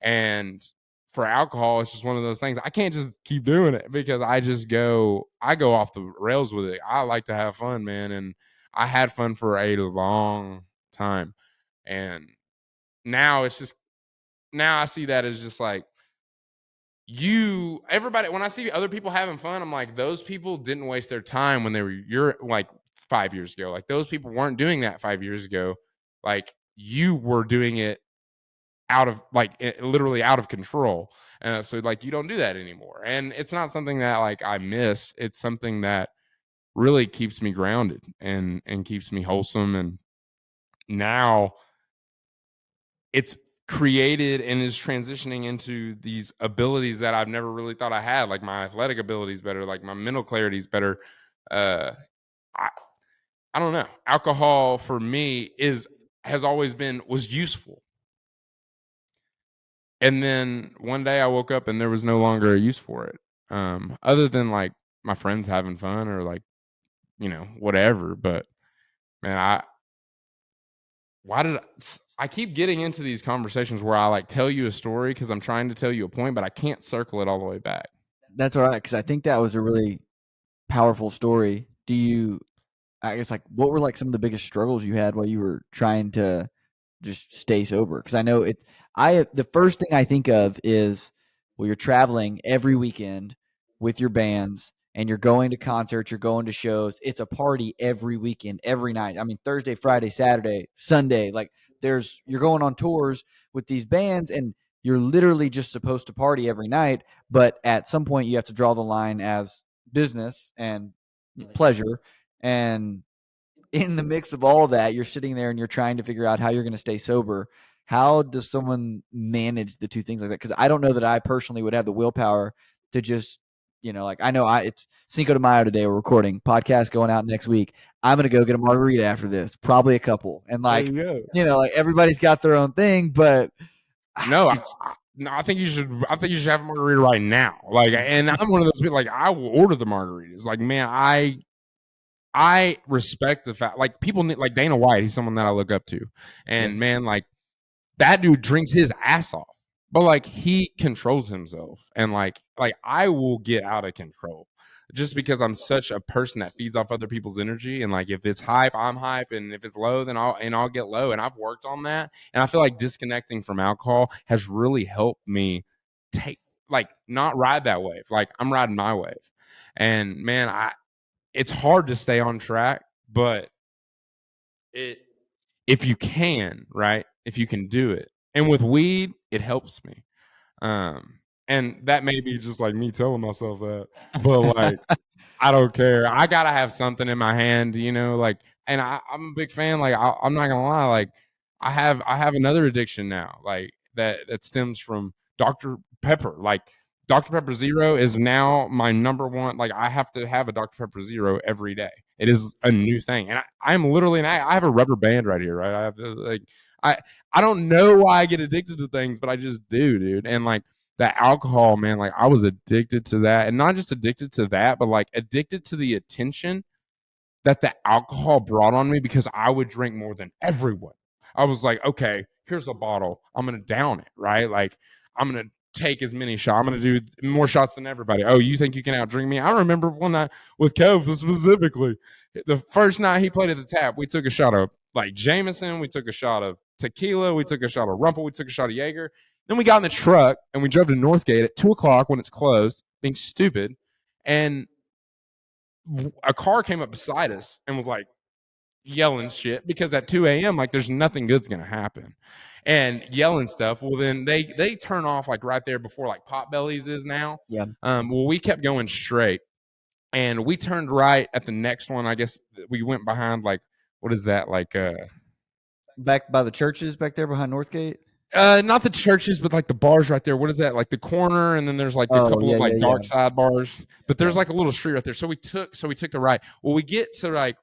And for alcohol, it's just one of those things. I can't just keep doing it because I go off the rails with it. I like to have fun, man. And I had fun for a long time. And now I see that as just like everybody, when I see other people having fun, I'm like, those people didn't waste their time when they were 5 years ago. Like those people weren't doing that 5 years ago. Like you were doing it literally out of control. So like you don't do that anymore. And it's not something that like I miss. It's something that really keeps me grounded and keeps me wholesome. And now it's created and is transitioning into these abilities that I've never really thought I had. Like my athletic ability is better, like my mental clarity is better. I don't know. Alcohol for me was useful. And then one day I woke up and there was no longer a use for it. Other than like my friends having fun or like, whatever. But man, I keep getting into these conversations where I like tell you a story because I'm trying to tell you a point, but I can't circle it all the way back. that's all right because I think that was a really powerful story. I guess, like, what were like some of the biggest struggles you had while you were trying to just stay sober? Because I know the first thing I think of is, well, you're traveling every weekend with your bands and you're going to concerts, you're going to shows. It's a party every weekend, every night. I mean, Thursday, Friday, Saturday, Sunday. Like you're going on tours with these bands and you're literally just supposed to party every night. But at some point you have to draw the line as business and pleasure. And in the mix of all of that, you're sitting there and you're trying to figure out how you're going to stay sober. How does someone manage the two things like that? Because I don't know that I personally would have the willpower to just, like I know it's Cinco de Mayo today. We're recording podcast going out next week. I'm going to go get a margarita after this, probably a couple. And like, like everybody's got their own thing, but No, No, I think you should. I think you should have a margarita right now. Like, and I'm one of those people. Like, I will order the margaritas. Like, man, I respect the fact. Like, people need, like Dana White. He's someone that I look up to, and man, like that dude drinks his ass off, but like he controls himself, and like I will get out of control just because I'm such a person that feeds off other people's energy. And like if it's hype, I'm hype, and if it's low, then I'll get low. And I've worked on that, and I feel like disconnecting from alcohol has really helped me take like not ride that wave. Like I'm riding my wave, and man, it's hard to stay on track, but it if you can, right? If you can do it. And with weed, it helps me. And that may be just like me telling myself that, but like I don't care. I gotta have something in my hand, like, and I'm a big fan. Like I'm not gonna lie, like I have another addiction now, like that stems from Dr. Pepper. Like Dr. Pepper Zero is now my number one. Like I have to have a Dr. Pepper Zero every day. It is a new thing, and I'm literally I have a rubber band right here, right? I have to, like I don't know why I get addicted to things, but I just do, dude. And like that alcohol, man, like I was addicted to that, and not just addicted to that, but like addicted to the attention that the alcohol brought on me because I would drink more than everyone. I was like, okay, here's a bottle. I'm going to down it, right? Like, I'm going to take as many shots. I'm going to do more shots than everybody. Oh, you think you can outdrink me? I remember one night with Cove specifically. The first night he played at the tap, we took a shot of like Jameson. We took a shot of tequila. We took a shot of Rumpel. We took a shot of Jaeger. Then we got in the truck and we drove to Northgate at 2:00 when it's closed, being stupid. And a car came up beside us and was like yelling shit because at 2 a.m. like there's nothing good's gonna happen, and yelling stuff. Well, then they turn off like right there before like Potbellies is now. Yeah. Well, we kept going straight, and we turned right at the next one. I guess we went behind like what is that like Back by the churches back there behind Northgate. not the churches, but like the bars right there. What is that? Like the corner, and then there's like a couple of like dark side bars. But there's like a little street right there. So we took the right. Well, we get to like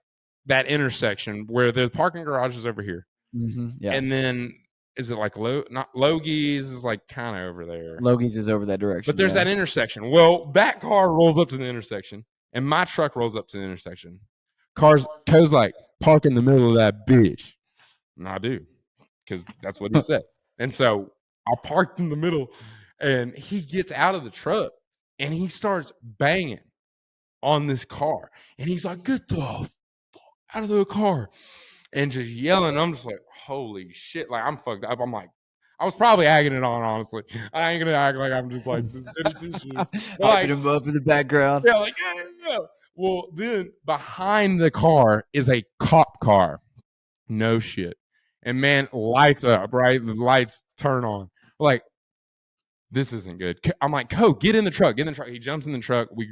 that intersection where the parking garage is over here. Mm-hmm. Yeah. And then is it like not Logie's is like kind of over there. Logie's is over that direction. But there's that intersection. Well, that car rolls up to the intersection, and my truck rolls up to the intersection. Co's like, park in the middle of that bitch. And I do, because that's what he said. And so I parked in the middle, and he gets out of the truck, and he starts banging on this car. And he's like, get the fuck out of the car. And just yelling. I'm just like, holy shit. Like, I'm fucked up. I'm like, I was probably agging it on, honestly. I ain't going to act like I'm just like this hyping him up in the background. Yeah, like, yeah. Well, then behind the car is a cop car. No shit. And man, lights up, right? The lights turn on. Like, this isn't good. I'm like, Co, get in the truck. Get in the truck. He jumps in the truck. We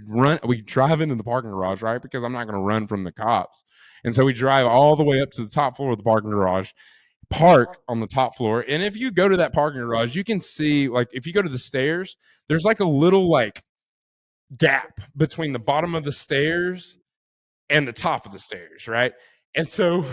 drive into the parking garage, right? Because I'm not going to run from the cops. And so we drive all the way up to the top floor of the parking garage, park on the top floor. And if you go to that parking garage, you can see, like, if you go to the stairs, there's like a little, like, gap between the bottom of the stairs and the top of the stairs, right? And so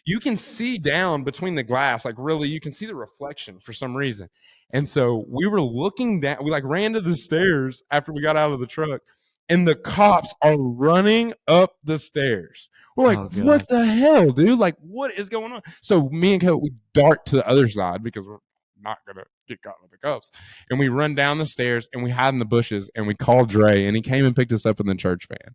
you can see down between the glass, like really, you can see the reflection for some reason. And so we were looking down, we like ran to the stairs after we got out of the truck, and the cops are running up the stairs. We're like, what the hell, dude? Like, what is going on? So me and Co, we dart to the other side because we're not going to get caught with the cops. And we run down the stairs and we hide in the bushes, and we called Dre, and he came and picked us up in the church van.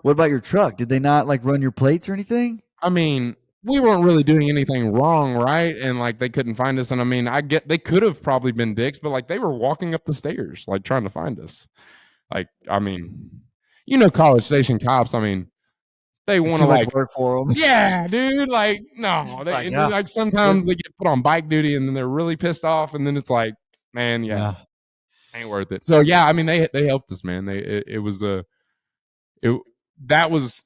What about your truck? Did they not like run your plates or anything? I mean, we weren't really doing anything wrong, right? And like they couldn't find us. And I mean, I get they could have probably been dicks, but like they were walking up the stairs, like trying to find us. Like, I mean, College Station cops. I mean, they want to like work for them. Yeah, dude. Like, no, like sometimes they get put on bike duty, and then they're really pissed off, and then it's like, man, ain't worth it. So yeah, I mean, they helped us, man. That was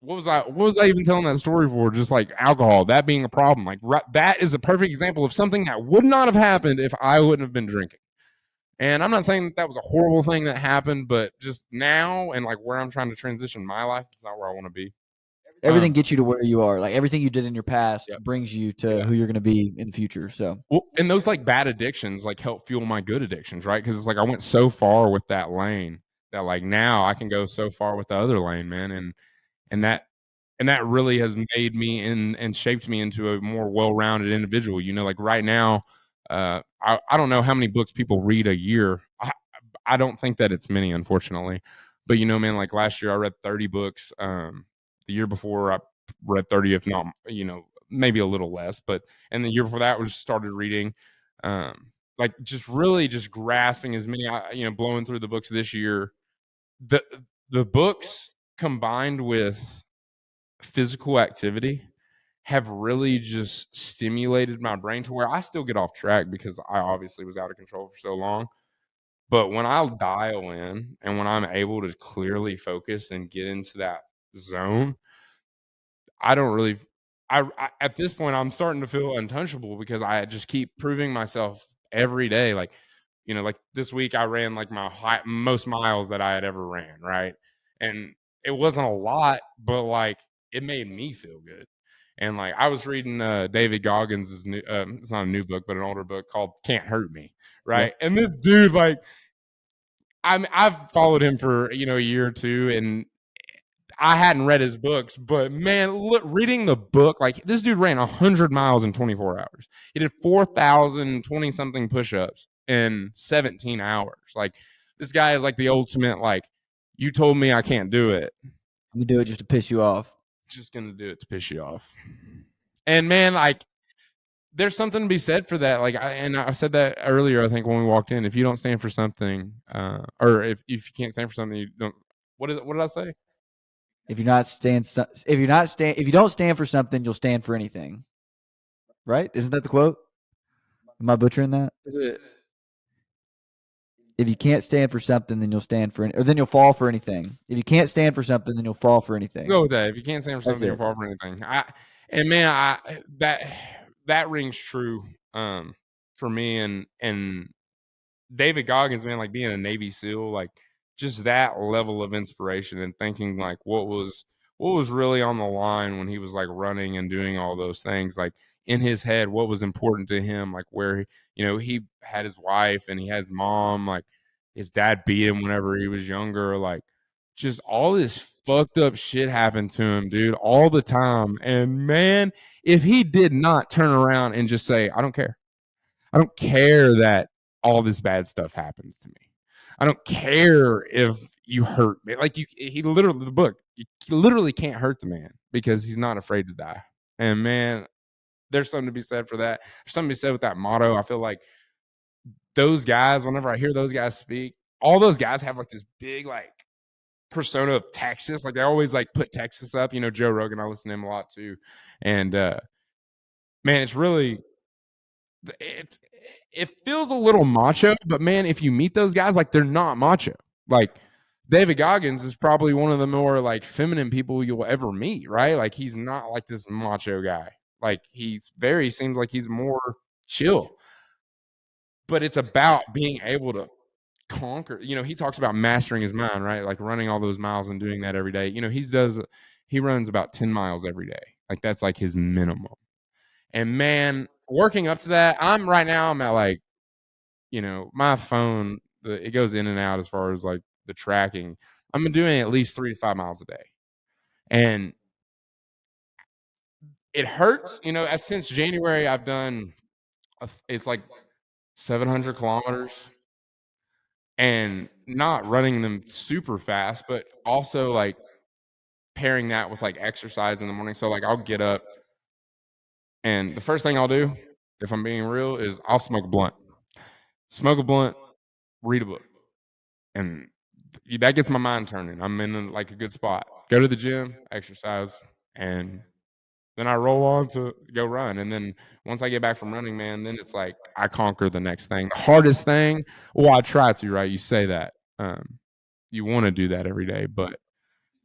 what was I even telling that story for? Just like alcohol, that being a problem. Like that is a perfect example of something that would not have happened if I wouldn't have been drinking. And I'm not saying that was a horrible thing that happened, but just now and like where I'm trying to transition my life, it's not where I want to be. everything gets you to where you are. Like everything you did in your past Yep. brings you to who you're going to be in the future. So, well, and those like bad addictions like help fuel my good addictions, right? Because it's like I went so far with that lane that like now I can go so far with the other lane, man, and that really has made me and shaped me into a more well-rounded individual. You know, like right now, I don't know how many books people read a year. I don't think that it's many, unfortunately. But you know, man, like last year I read 30 books. The year before I read 30, if not, you know, maybe a little less. But and the year before that was started reading, like just really just grasping as many, you know, blowing through the books this year. The the books combined with physical activity have really just stimulated my brain to where I still get off track because I obviously was out of control for so long. But when I'll dial in and when I'm able to clearly focus and get into that zone, I don't really I at this point I'm starting to feel untouchable because I just keep proving myself every day. Like, you know, like this week I ran like most miles that I had ever ran, right? And it wasn't a lot, but like it made me feel good. And like I was reading David Goggins' new it's not a new book, but an older book called Can't Hurt Me, yeah. right? And this dude, like I've followed him for, you know, a year or two, and I hadn't read his books, but man, look, reading the book, like this dude ran 100 miles in 24 hours. He did 4,020 something push-ups in 17 hours. Like this guy is like the ultimate, like, you told me I can't do it. You do it just to piss you off. Just gonna do it to piss you off. And man, like there's something to be said for that. Like I said that earlier, I think when we walked in. If you don't stand for something, or if you can't stand for something, you don't. What did I say? If you don't stand for something, you'll stand for anything. Right? Isn't that the quote? Am I butchering that? Is it? If you can't stand for something, then you'll stand for or then you'll fall for anything. If you can't stand for something, then you'll fall for anything. Go with that. If you can't stand for That's something, you'll it. fall for anything. That rings true for me and David Goggins, man, like being a Navy SEAL, like just that level of inspiration and thinking like what was really on the line when he was like running and doing all those things, like in his head, what was important to him, like where you know, he had his wife and he had his mom, like his dad beat him whenever he was younger, like just all this fucked up shit happened to him, dude, all the time. And man, if he did not turn around and just say, I don't care. I don't care that all this bad stuff happens to me. I don't care if you hurt me. Like he literally, the book, you literally can't hurt the man because he's not afraid to die. And man, there's something to be said for that. There's something to be said with that motto. I feel like those guys, whenever I hear those guys speak, all those guys have like this big like persona of Texas. Like they always like put Texas up. You know, Joe Rogan, I listen to him a lot too. And man, it's really it feels a little macho, but man, if you meet those guys, like they're not macho. Like David Goggins is probably one of the more like feminine people you'll ever meet, right? Like he's not like this macho guy. Like seems like he's more chill. But it's about being able to conquer. You know, he talks about mastering his mind, right? Like running all those miles and doing that every day. You know, he runs about 10 miles every day. Like that's like his minimum. And man, working up to that, I'm at like, you know, my phone, it goes in and out as far as like the tracking. I'm doing at least 3 to 5 miles a day. And it hurts, you know, since January, I've done, it's like 700 kilometers and not running them super fast, but also like pairing that with like exercise in the morning. So like I'll get up and the first thing I'll do, if I'm being real, is I'll smoke a blunt, read a book. And that gets my mind turning. I'm in like a good spot. Go to the gym, exercise, and then I roll on to go run. And then once I get back from running, man, then it's like I conquer the next thing. The hardest thing, well, I try to, right? You say that. You want to do that every day, but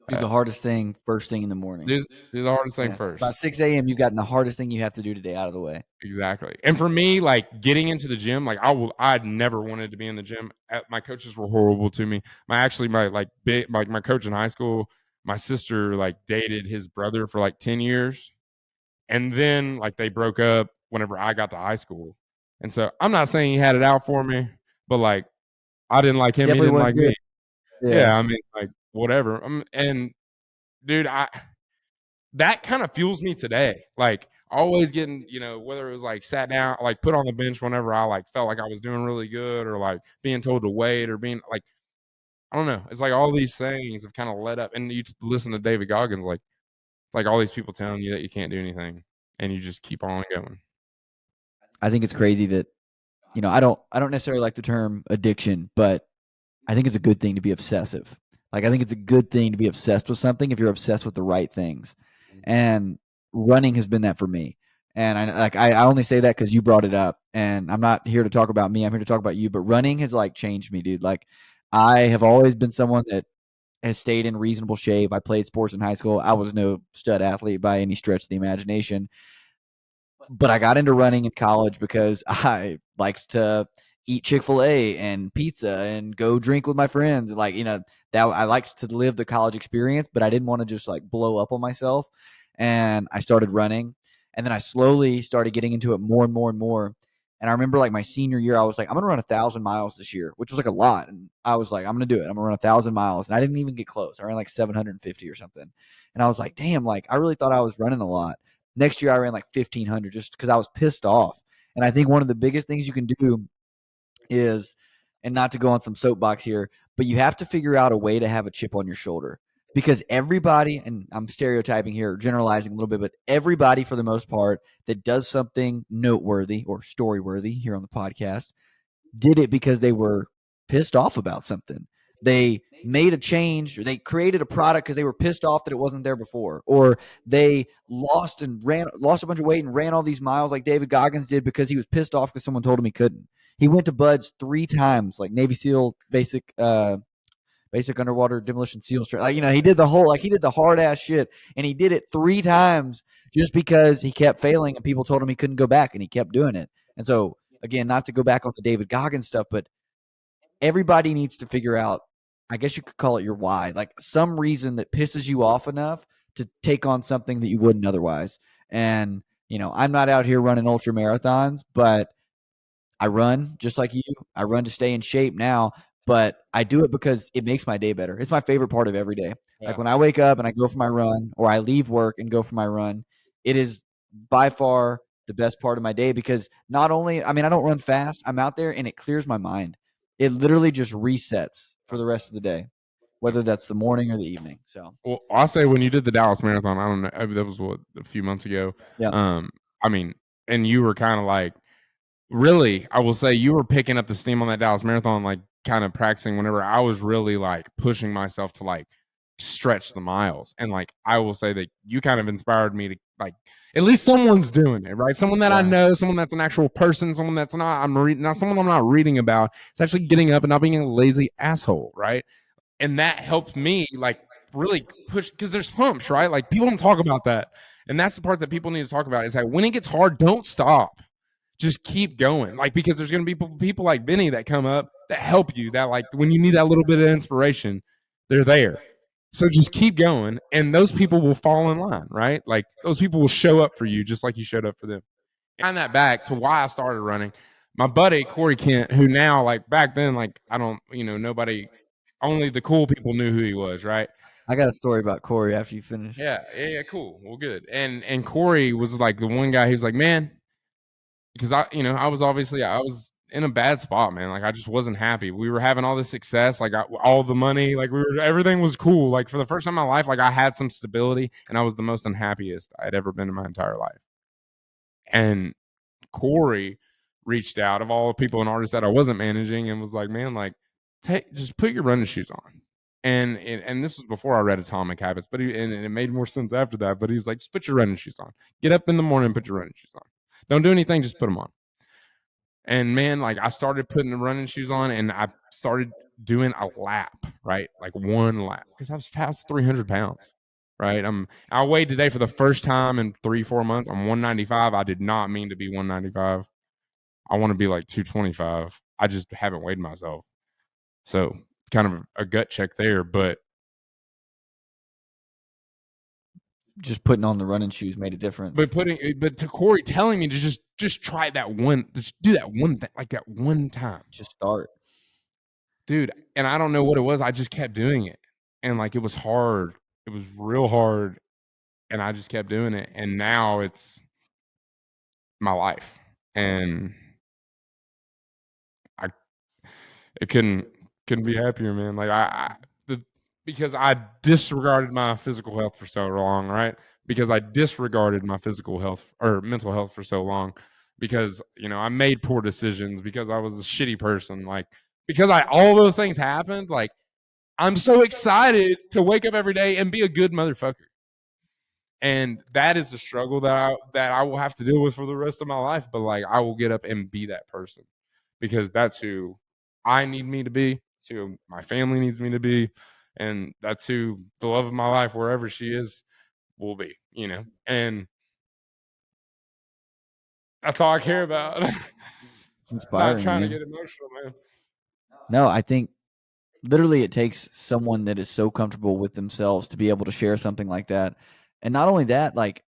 Do the hardest thing first thing in the morning. do the hardest thing Yeah. first. By 6 a.m., you've gotten the hardest thing you have to do today out of the way. Exactly. And for me, like getting into the gym, like I'd never wanted to be in the gym. My coaches were horrible to me. My coach in high school my sister like dated his brother for like 10 years. And then like they broke up whenever I got to high school. And so I'm not saying he had it out for me, but like I didn't like him, he Definitely didn't wasn't like good. me. Yeah. Yeah, I mean, like whatever. And dude, that kind of fuels me today. Like always getting, whether it was like sat down, like put on the bench whenever I like felt like I was doing really good, or like being told to wait, or being like, I don't know. It's like all these things have kind of led up, and you listen to David Goggins, like all these people telling you that you can't do anything, and you just keep on going. I think it's crazy that, I don't necessarily like the term addiction, but I think it's a good thing to be obsessive. Like I think it's a good thing to be obsessed with something if you're obsessed with the right things. And running has been that for me. And I only say that because you brought it up. And I'm not here to talk about me. I'm here to talk about you. But running has like changed me, dude. Like I have always been someone that has stayed in reasonable shape. I played sports in high school. I was no stud athlete by any stretch of the imagination. But I got into running in college because I liked to eat Chick-fil-A and pizza and go drink with my friends. Like, that I liked to live the college experience, but I didn't want to just like blow up on myself. And I started running. And then I slowly started getting into it more and more and more. And I remember like my senior year, I was like, I'm gonna run 1,000 miles this year, which was like a lot. And I was like, I'm gonna do it. I'm gonna run 1,000 miles. And I didn't even get close. I ran like 750 or something. And I was like, damn, like I really thought I was running a lot. Next year I ran like 1,500 just because I was pissed off. And I think one of the biggest things you can do is, and not to go on some soapbox here, but you have to figure out a way to have a chip on your shoulder, because everybody, and I'm stereotyping here, generalizing a little bit, but everybody for the most part that does something noteworthy or story worthy here on the podcast did it because they were pissed off about something. They made a change, or they created a product because they were pissed off that it wasn't there before, or they lost a bunch of weight and ran all these miles like David Goggins did because he was pissed off because someone told him he couldn't. He went to Buds 3 times, like Navy SEAL basic underwater demolition SEAL straight. Like, he did the hard ass shit, and he did it 3 times just because he kept failing and people told him he couldn't go back, and he kept doing it. And so again, not to go back on the David Goggins stuff, but everybody needs to figure out, I guess you could call it your why, like some reason that pisses you off enough to take on something that you wouldn't otherwise. And, I'm not out here running ultra marathons, but I run just like you. I run to stay in shape now, but I do it because it makes my day better. It's my favorite part of every day. Like Yeah. when I wake up and I go for my run, or I leave work and go for my run, it is by far the best part of my day, because not only, I mean, I don't run fast. I'm out there and it clears my mind. It literally just resets for the rest of the day, whether that's the morning or the evening. So, Well, I'll say when you did the Dallas Marathon, I don't know, that was what, a few months ago. yeah. I mean, and you were kind of like, really, I will say you were picking up the steam on that Dallas Marathon, like kind of practicing whenever I was really like pushing myself to like stretch the miles. And like, I will say that you kind of inspired me to like, at least someone's doing it, right? Someone that I Yeah. know, someone that's an actual person, someone that's not, not someone I'm not reading about. It's actually getting up and not being a lazy asshole, right? And that helped me like really push, because there's humps, right? Like people don't talk about that. And that's the part that people need to talk about, is that when it gets hard, don't stop. Just keep going. Like, because there's going to be people like Benny that come up that help you, that like when you need that little bit of inspiration, they're there. So just keep going, and those people will fall in line, right? Like those people will show up for you just like you showed up for them. And that back to why I started running. My buddy Corey Kent, who now, like back then, like I don't, nobody, only the cool people knew who he was, right? I got a story about Corey after you finish. Yeah, cool. Well, good. And Corey was like the one guy. He was like, man, because I was obviously, I was in a bad spot, man. Like I just wasn't happy. We were having all this success, like all the money, like everything was cool. Like for the first time in my life, like I had some stability, and I was the most unhappiest I had ever been in my entire life. And Corey reached out, of all the people and artists that I wasn't managing, and was like, man, like just put your running shoes on. And this was before I read Atomic Habits, but and it made more sense after that. But he was like, just put your running shoes on. Get up in the morning and put your running shoes on. Don't do anything, just put them on. And man, like I started putting the running shoes on, and I started doing a lap, right? Like one lap, because I was past 300 pounds, right? I weighed today for the first time in 3-4 months. I'm 195. I did not mean to be 195. I want to be like 225. I just haven't weighed myself. So it's kind of a gut check there. But just putting on the running shoes made a difference. But to Corey telling me to just try that one, just do that one thing, like that one time, just start. dude. And I don't know what it was. I just kept doing it, and like it was hard. It was real hard, and I just kept doing it. And now it's my life, and I it couldn't be happier, man. Like because I disregarded my physical health for so long, right? Because I disregarded my physical health or mental health for so long, because I made poor decisions, because I was a shitty person, like because all those things happened. Like I'm so excited to wake up every day and be a good motherfucker. And that is the struggle that I will have to deal with for the rest of my life. But like I will get up and be that person, because that's who I need me to be. It's who my family needs me to be, and that's who the love of my life, wherever she is, will be. And that's all I care about. It's Not inspiring, trying to man. get emotional, man. No, I think literally it takes someone that is so comfortable with themselves to be able to share something like that. And not only that, like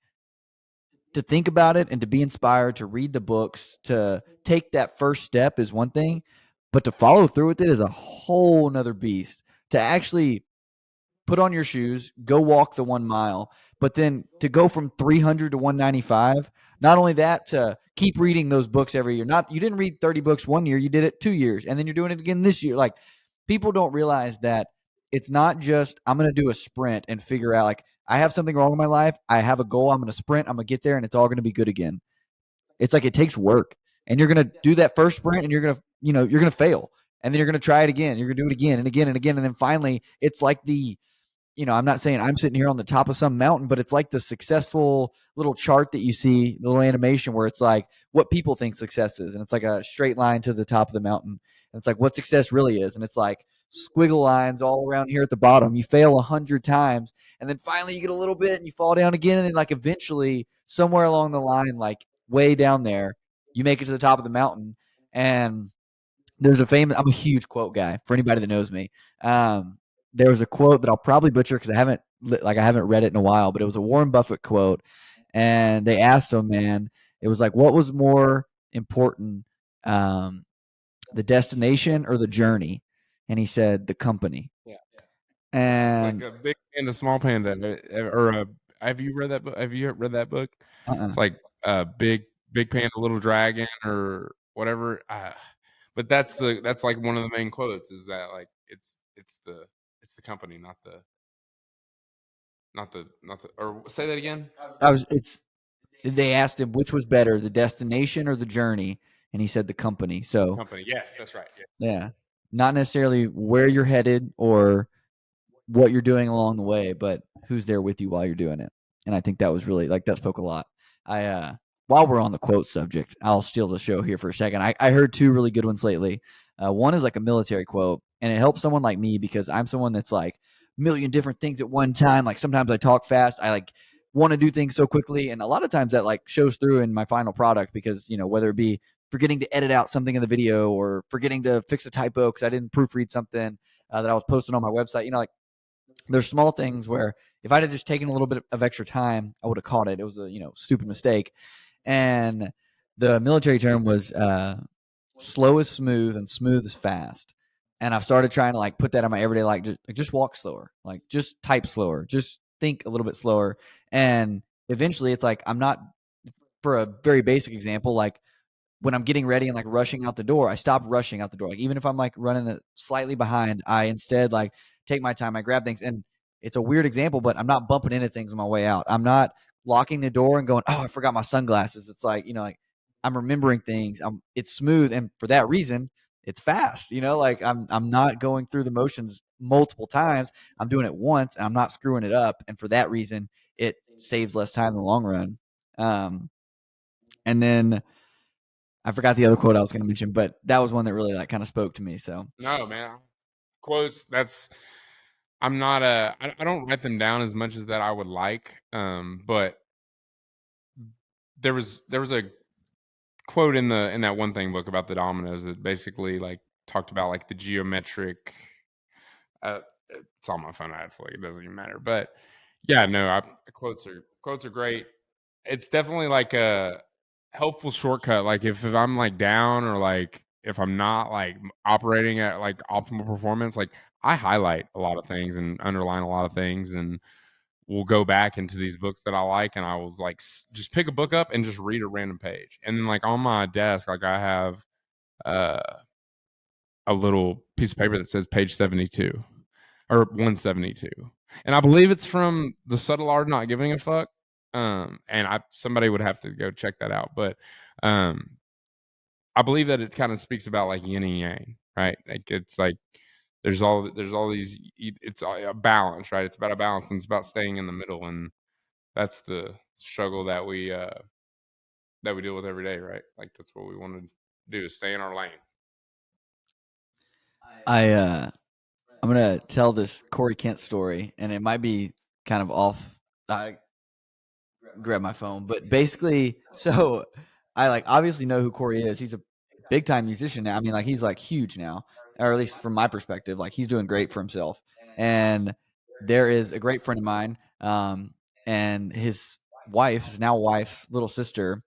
to think about it and to be inspired, to read the books, to take that first step is one thing, but to follow through with it is a whole nother beast. To actually put on your shoes, go walk the 1 mile, but then to go from 300 to 195. Not only that, to keep reading those books every year. You didn't read 30 books 1 year, you did it 2 years, and then you're doing it again this year. Like people don't realize that it's not just I'm going to do a sprint and figure out like I have something wrong in my life. I have a goal. I'm going to sprint. I'm going to get there, and it's all going to be good again. It's like it takes work, and you're going to do that first sprint, and you're going to you're going to fail, and then you're going to try it again. You're going to do it again and again and again, and then finally, it's like I'm not saying I'm sitting here on the top of some mountain, but it's like the successful little chart that you see, the little animation where it's like what people think success is. And it's like a straight line to the top of the mountain. And it's like what success really is. And it's like squiggle lines all around here at the bottom. You fail 100 times, and then finally you get a little bit and you fall down again. And then like eventually somewhere along the line, like way down there, you make it to the top of the mountain. And there's I'm a huge quote guy for anybody that knows me. There was a quote that I'll probably butcher because I haven't read it in a while, but it was a Warren Buffett quote, and they asked him, man, it was like, what was more important, the destination or the journey? And he said, the company. Yeah. It's like And a big panda, small panda, or a. Have you read that book? Have you read that book? uh-uh. It's like a big panda, little dragon, or whatever. But that's like one of the main quotes, is that like it's the company, not the or say that again. They asked him which was better, the destination or the journey, and he said the company. So Company. Yes, that's right. Yeah. yeah, not necessarily where you're headed or what you're doing along the way, but who's there with you while you're doing it. And I think that was really like that spoke a lot. While we're on the quote subject, I'll steal the show here for a second. I heard two really good ones lately. One is like a military quote, and it helps someone like me because I'm someone that's like million different things at one time. Like sometimes I talk fast. I like want to do things so quickly, and a lot of times that like shows through in my final product because whether it be forgetting to edit out something in the video or forgetting to fix a typo because I didn't proofread something that I was posting on my website. Like there's small things where if I'd have just taken a little bit of extra time, I would have caught it. It was a stupid mistake. And the military term was slow is smooth and smooth is fast. And I've started trying to like put that in my everyday life. Just walk slower, like just type slower, just think a little bit slower. And eventually, it's like I'm not, for a very basic example, like when I'm getting ready and like rushing out the door, I stop rushing out the door. Like even if I'm like running slightly behind, I instead like take my time. I grab things, and it's a weird example, but I'm not bumping into things on my way out. I'm not locking the door and going, "Oh, I forgot my sunglasses." It's like like I'm remembering things. It's smooth, and for that reason, it's fast. Like I'm not going through the motions multiple times. I'm doing it once, and I'm not screwing it up, and for that reason, it saves less time in the long run. And then I forgot the other quote I was going to mention, but that was one that really like kind of spoke to me. So No, man. Quotes. I'm not I don't write them down as much as that I would like. But there was a quote in that One Thing book about the dominoes that basically like talked about like the geometric. It's on my phone. Actually, it doesn't even matter. But Yeah, no, quotes are great. It's definitely like a helpful shortcut. Like if I'm like down or like if I'm not like operating at like optimal performance, like I highlight a lot of things and underline a lot of things, and we'll go back into these books that I like, and I was like just pick a book up and just read a random page, and then like on my desk, like I have uh, a little piece of paper that says page 72 or 172, and I believe it's from The Subtle Art of Not Giving a Fuck. And somebody would have to go check that out, but um, I believe that it kind of speaks about like yin and yang, right? Like it's like there's all these. It's a balance, right? It's about a balance, and it's about staying in the middle, and that's the struggle that we deal with every day, right? Like that's what we want to do, is stay in our lane. I'm gonna tell this Corey Kent story, and it might be kind of off. I grab my phone, but basically, so I like obviously know who Corey is. He's a big time musician now. I mean, like he's like huge now, or at least from my perspective, like he's doing great for himself. And there is a great friend of mine, and his wife's little sister,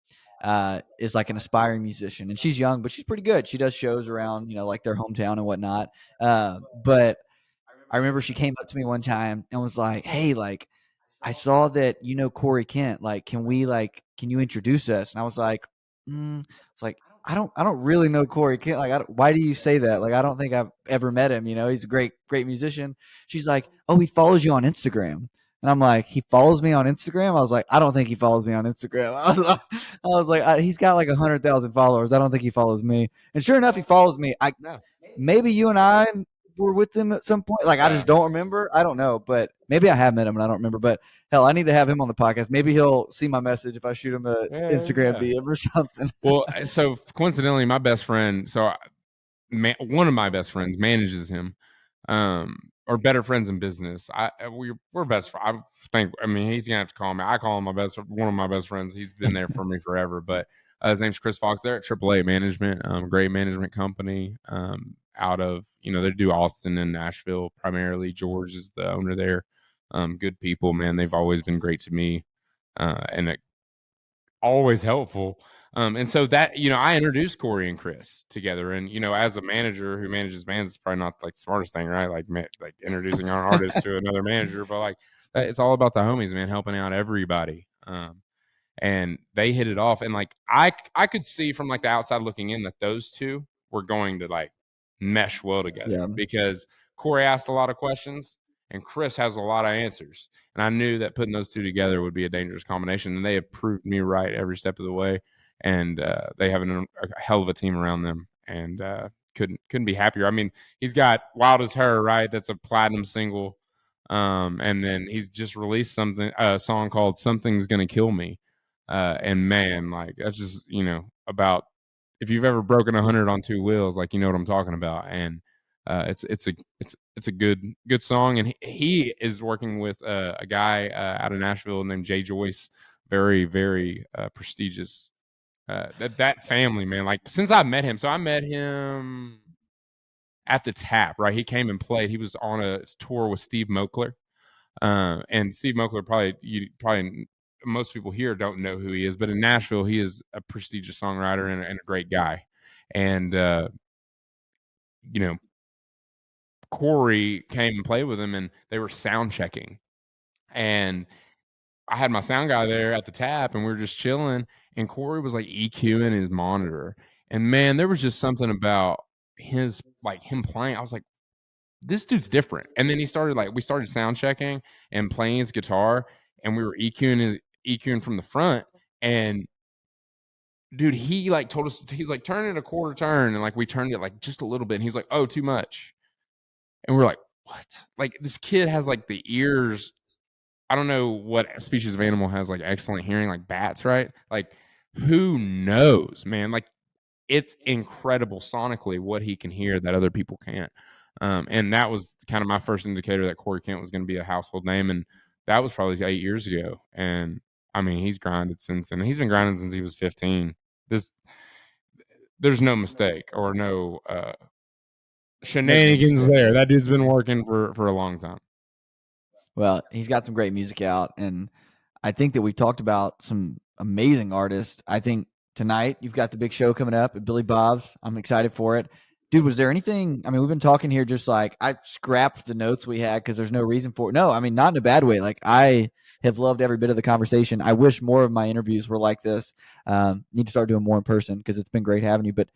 is like an aspiring musician, and she's young, but she's pretty good. She does shows around, like their hometown and whatnot. But I remember she came up to me one time and was like, "Hey, like, I saw that Corey Kent. Like, can you introduce us?" And I was like, it's like I don't really know Corey Kent. Like, why do you say that? Like, I don't think I've ever met him. He's a great musician. She's like, "Oh, he follows you on Instagram." And I'm like, "He follows me on Instagram?" I was like, "I don't think he follows me on Instagram." I was like, he's got like 100,000 followers. I don't think he follows me. And sure enough, he follows me. No, Maybe you and I were with them at some point. Like I yeah, just don't remember. I don't know, but maybe I have met him and I don't remember. But hell, I need to have him on the podcast. Maybe he'll see my message if I shoot him a Instagram yeah. DM or something. Well, so coincidentally, my best friend, one of my best friends manages him, or better friends in business. We're best. I think. I mean, he's gonna have to call me. I call him one of my best friends. He's been there for me forever. But his name's Chris Fox. They're at AAA Management, great management company. Out of they do Austin and Nashville primarily. George is the owner there. Good people, man. They've always been great to me, and always helpful. And so that, I introduced Corey and Chris together. And, as a manager who manages bands, it's probably not like the smartest thing, right? Like introducing our artist to another manager, but like it's all about the homies, man, helping out everybody. And they hit it off. And like I could see from like the outside looking in that those two were going to like mesh well together, Yeah. because Corey asked a lot of questions and Chris has a lot of answers. And I knew that putting those two together would be a dangerous combination. And they have proved me right every step of the way. And they have a hell of a team around them. And couldn't be happier. I mean, he's got Wild as Her, right? That's a platinum single. And then he's just released a song called Something's Gonna Kill Me. And man, like that's just about, if you've ever broken 100 on two wheels, like you know what I'm talking about. And it's a good song. And he is working with a guy out of Nashville named Jay Joyce, very very prestigious. That family, man. Like since I met him, so I met him at the Tap, right? He came and played. He was on a tour with Steve Mokler. And Steve Mokler, probably most people here don't know who he is, but in Nashville, he is a prestigious songwriter and a great guy. And you know, Corey came and played with him, and they were sound checking. And I had my sound guy there at the Tap, and we were just chilling. And Corey was like EQing his monitor, and man, there was just something about him playing. I was like, this dude's different. And then we started sound checking and playing his guitar, and we were EQing from the front. And dude, he like told us, he's like, turn it a quarter turn. And like we turned it like just a little bit. And he's like, oh, too much. And we're like, what? Like this kid has like the ears. I don't know what species of animal has like excellent hearing, like bats, right? Like who knows, man? Like it's incredible sonically what he can hear that other people can't. And that was kind of my first indicator that Corey Kent was going to be a household name. And that was probably 8 years ago. And I mean, he's grinded since then. He's been grinding since he was 15. There's no mistake or no shenanigans there. That dude's been working for a long time. Well, he's got some great music out, and I think that we've talked about some amazing artists. I think tonight you've got the big show coming up at Billy Bob's. I'm excited for it. Dude, was there anything? I mean, we've been talking here just like I scrapped the notes we had because there's no reason for it. No, I mean, not in a bad way. Like, I have loved every bit of the conversation. I wish more of my interviews were like this. Need to start doing more in person because it's been great having you. But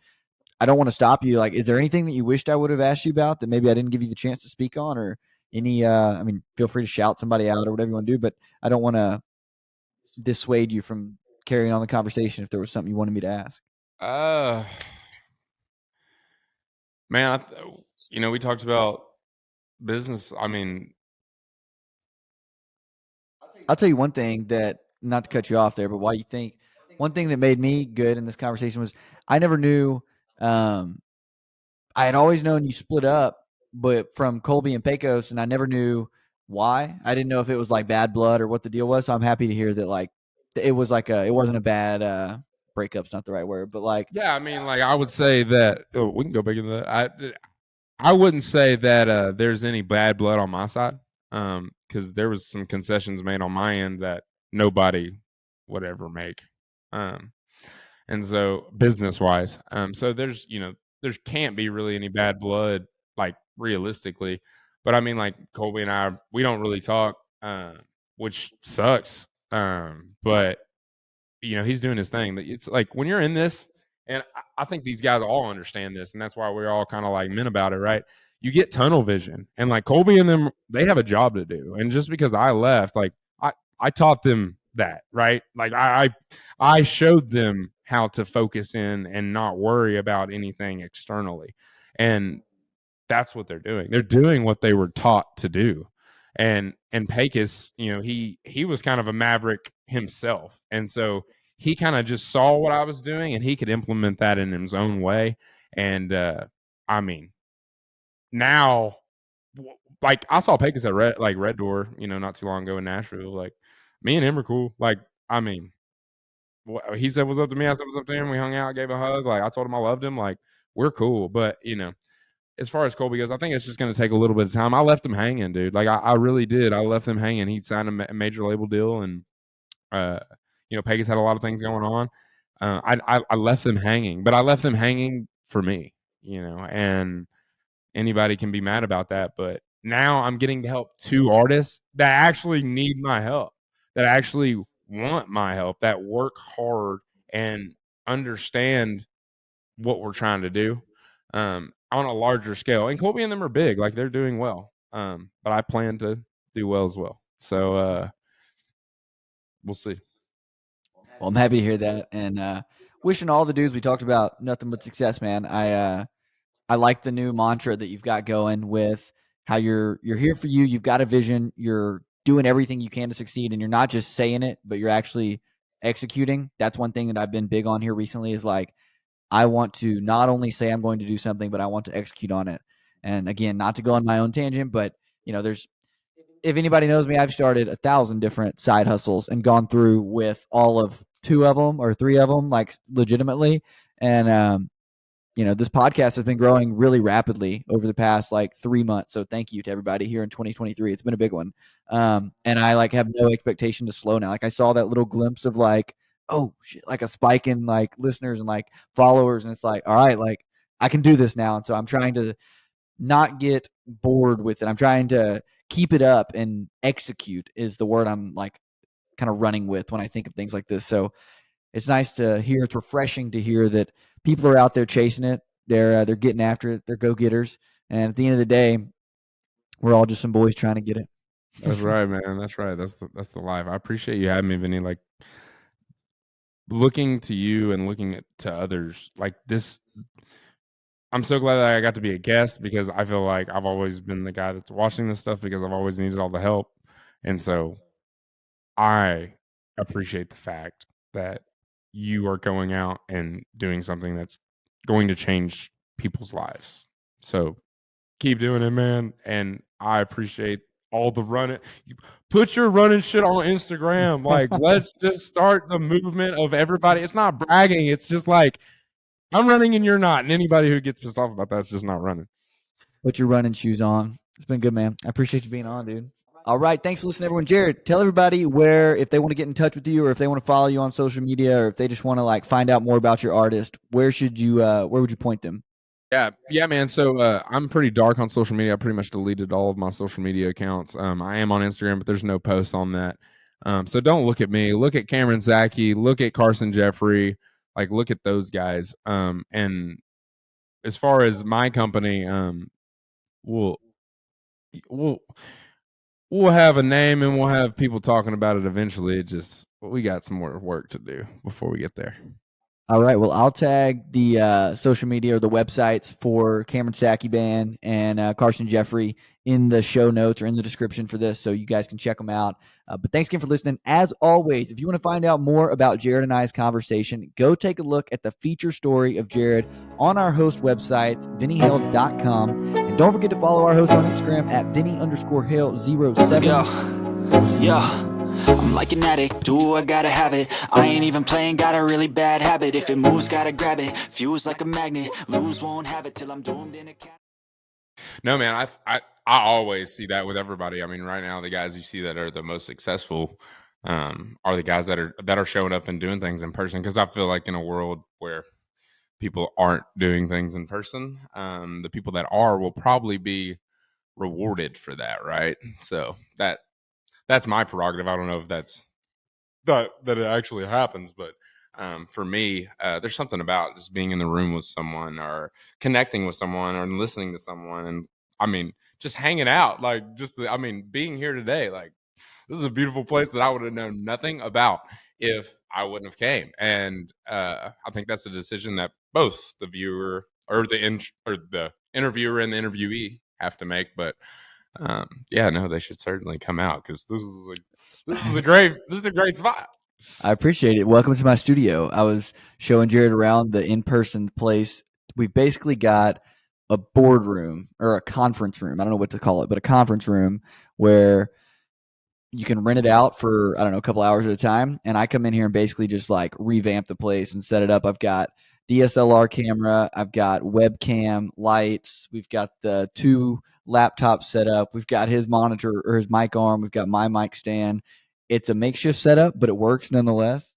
I don't want to stop you. Like, is there anything that you wished I would have asked you about that maybe I didn't give you the chance to speak on, or any? I mean, feel free to shout somebody out or whatever you want to do. But I don't want to dissuade you from carrying on the conversation if there was something you wanted me to ask. Uh, man, we talked about business. I mean, I'll tell you one thing that, not to cut you off there, but why you think one thing that made me good in this conversation was I never knew. I had always known you split up, but from Colby and Pecos, and I never knew why. I didn't know if it was like bad blood or what the deal was. So I'm happy to hear that like it was like it wasn't a bad breakup's not the right word, but like yeah, I mean, like I would say that we can go back into that. I wouldn't say that there's any bad blood on my side, because there was some concessions made on my end that nobody would ever make, and so business wise, so there can't be really any bad blood, like realistically, but I mean, like Colby and I, we don't really talk, which sucks, but he's doing his thing. It's like when you're in this, and I think these guys all understand this, and that's why we're all kind of like men about it, right? You get tunnel vision, and like Colby and them, they have a job to do, and just because I left, like I taught them that, right? Like I showed them how to focus in and not worry about anything externally, and that's what they're doing. They're doing what they were taught to do. And Pecos, he was kind of a maverick himself. And so he kind of just saw what I was doing and he could implement that in his own way. And I mean, now like I saw Pecos at Red Door, not too long ago in Nashville. Like me and him are cool. Like, I mean, he said what's up to me, I said what's up to him. We hung out, gave a hug. Like I told him I loved him. Like we're cool. But as far as Colby goes, I think it's just going to take a little bit of time. I left him hanging, dude. Like I really did. I left him hanging. He'd signed a major label deal, and Pecos had a lot of things going on. I left them hanging, but I left them hanging for me, and anybody can be mad about that. But now I'm getting to help two artists that actually need my help, that actually want my help, that work hard and understand what we're trying to do, on a larger scale. And Colby and them are big, like they're doing well. But I plan to do well as well. So we'll see. well, I'm happy to hear that, and wishing all the dudes we talked about nothing but success, man. I like the new mantra that you've got going with how you're here for you. You've got a vision. You're doing everything you can to succeed, and you're not just saying it, but you're actually executing. That's one thing that I've been big on here recently is like I want to not only say I'm going to do something, but I want to execute on it. And again, not to go on my own tangent, but there's if anybody knows me, I've started 1,000 different side hustles and gone through with all of two of them or three of them, like legitimately. And this podcast has been growing really rapidly over the past like 3 months. So thank you to everybody here in 2023. It's been a big one. And I like have no expectation to slow now. Like I saw that little glimpse of like, oh shit, like a spike in like listeners and like followers. And it's like, all right, like I can do this now. And so I'm trying to not get bored with it. I'm trying to keep it up and execute is the word I'm like kind of running with when I think of things like this. So it's nice to hear. It's refreshing to hear that people are out there chasing it. They're getting after it. They're go getters. And at the end of the day, we're all just some boys trying to get it. That's right, man. That's right. That's the life. I appreciate you having me, Vinny. Like looking to you and looking to others like this. I'm so glad that I got to be a guest because I feel like I've always been the guy that's watching this stuff because I've always needed all the help. And so I appreciate the fact that you are going out and doing something that's going to change people's lives. So keep doing it, man. And I appreciate all the running. Put your running shit on Instagram. Like, let's just start the movement of everybody. It's not bragging. It's just like, I'm running and you're not. And anybody who gets pissed off about that's just not running. Put your running shoes on. It's been good, man. I appreciate you being on, dude. All right. Thanks for listening, everyone. Jared, tell everybody where, if they want to get in touch with you or if they want to follow you on social media or if they just want to like find out more about your artist, where would you point them? Yeah, man. So I'm pretty dark on social media. I pretty much deleted all of my social media accounts. I am on Instagram, but there's no posts on that. So don't look at me. Look at Cameron Zaki. Look at Carson Jeffrey. Like, look at those guys. And as far as my company, we'll we'll we'll have a name and we'll have people talking about it eventually. We got some more work to do before we get there. All right. Well, I'll tag the social media or the websites for Cameron Saki Band and Carson Jeffrey in the show notes or in the description for this, so you guys can check them out. But thanks again for listening. As always, if you want to find out more about Jared and I's conversation, go take a look at the feature story of Jared on our host websites, vinnyhale.com. And don't forget to follow our host on Instagram at vinny_hale07. Let's go. Yeah. I'm like an addict, do I gotta have it. I ain't even playing, got a really bad habit. If it moves, gotta grab it. Fuse like a magnet, lose, won't have it till I'm doomed in a cat. No, man, I always see that with everybody. I mean, right now, the guys you see that are the most successful are the guys that are showing up and doing things in person. Because I feel like in a world where people aren't doing things in person, the people that are will probably be rewarded for that, right? So that's my prerogative. I don't know if that it actually happens, but for me, there's something about just being in the room with someone or connecting with someone or listening to someone, and I mean, just hanging out, like being here today, like this is a beautiful place that I would have known nothing about if I wouldn't have came, and I think that's a decision that both the viewer or the interviewer and the interviewee have to make, but. They should certainly come out because this is a great spot. I appreciate it. Welcome to my studio. I was showing Jared around the in-person place. We've basically got a boardroom or a conference room. I don't know what to call it, but a conference room where you can rent it out for, I don't know, a couple hours at a time. And I come in here and basically just like revamp the place and set it up. I've got DSLR camera. I've got webcam lights. We've got the 2 laptops set up. We've got his monitor or his mic arm. We've got my mic stand. It's a makeshift setup, but it works nonetheless.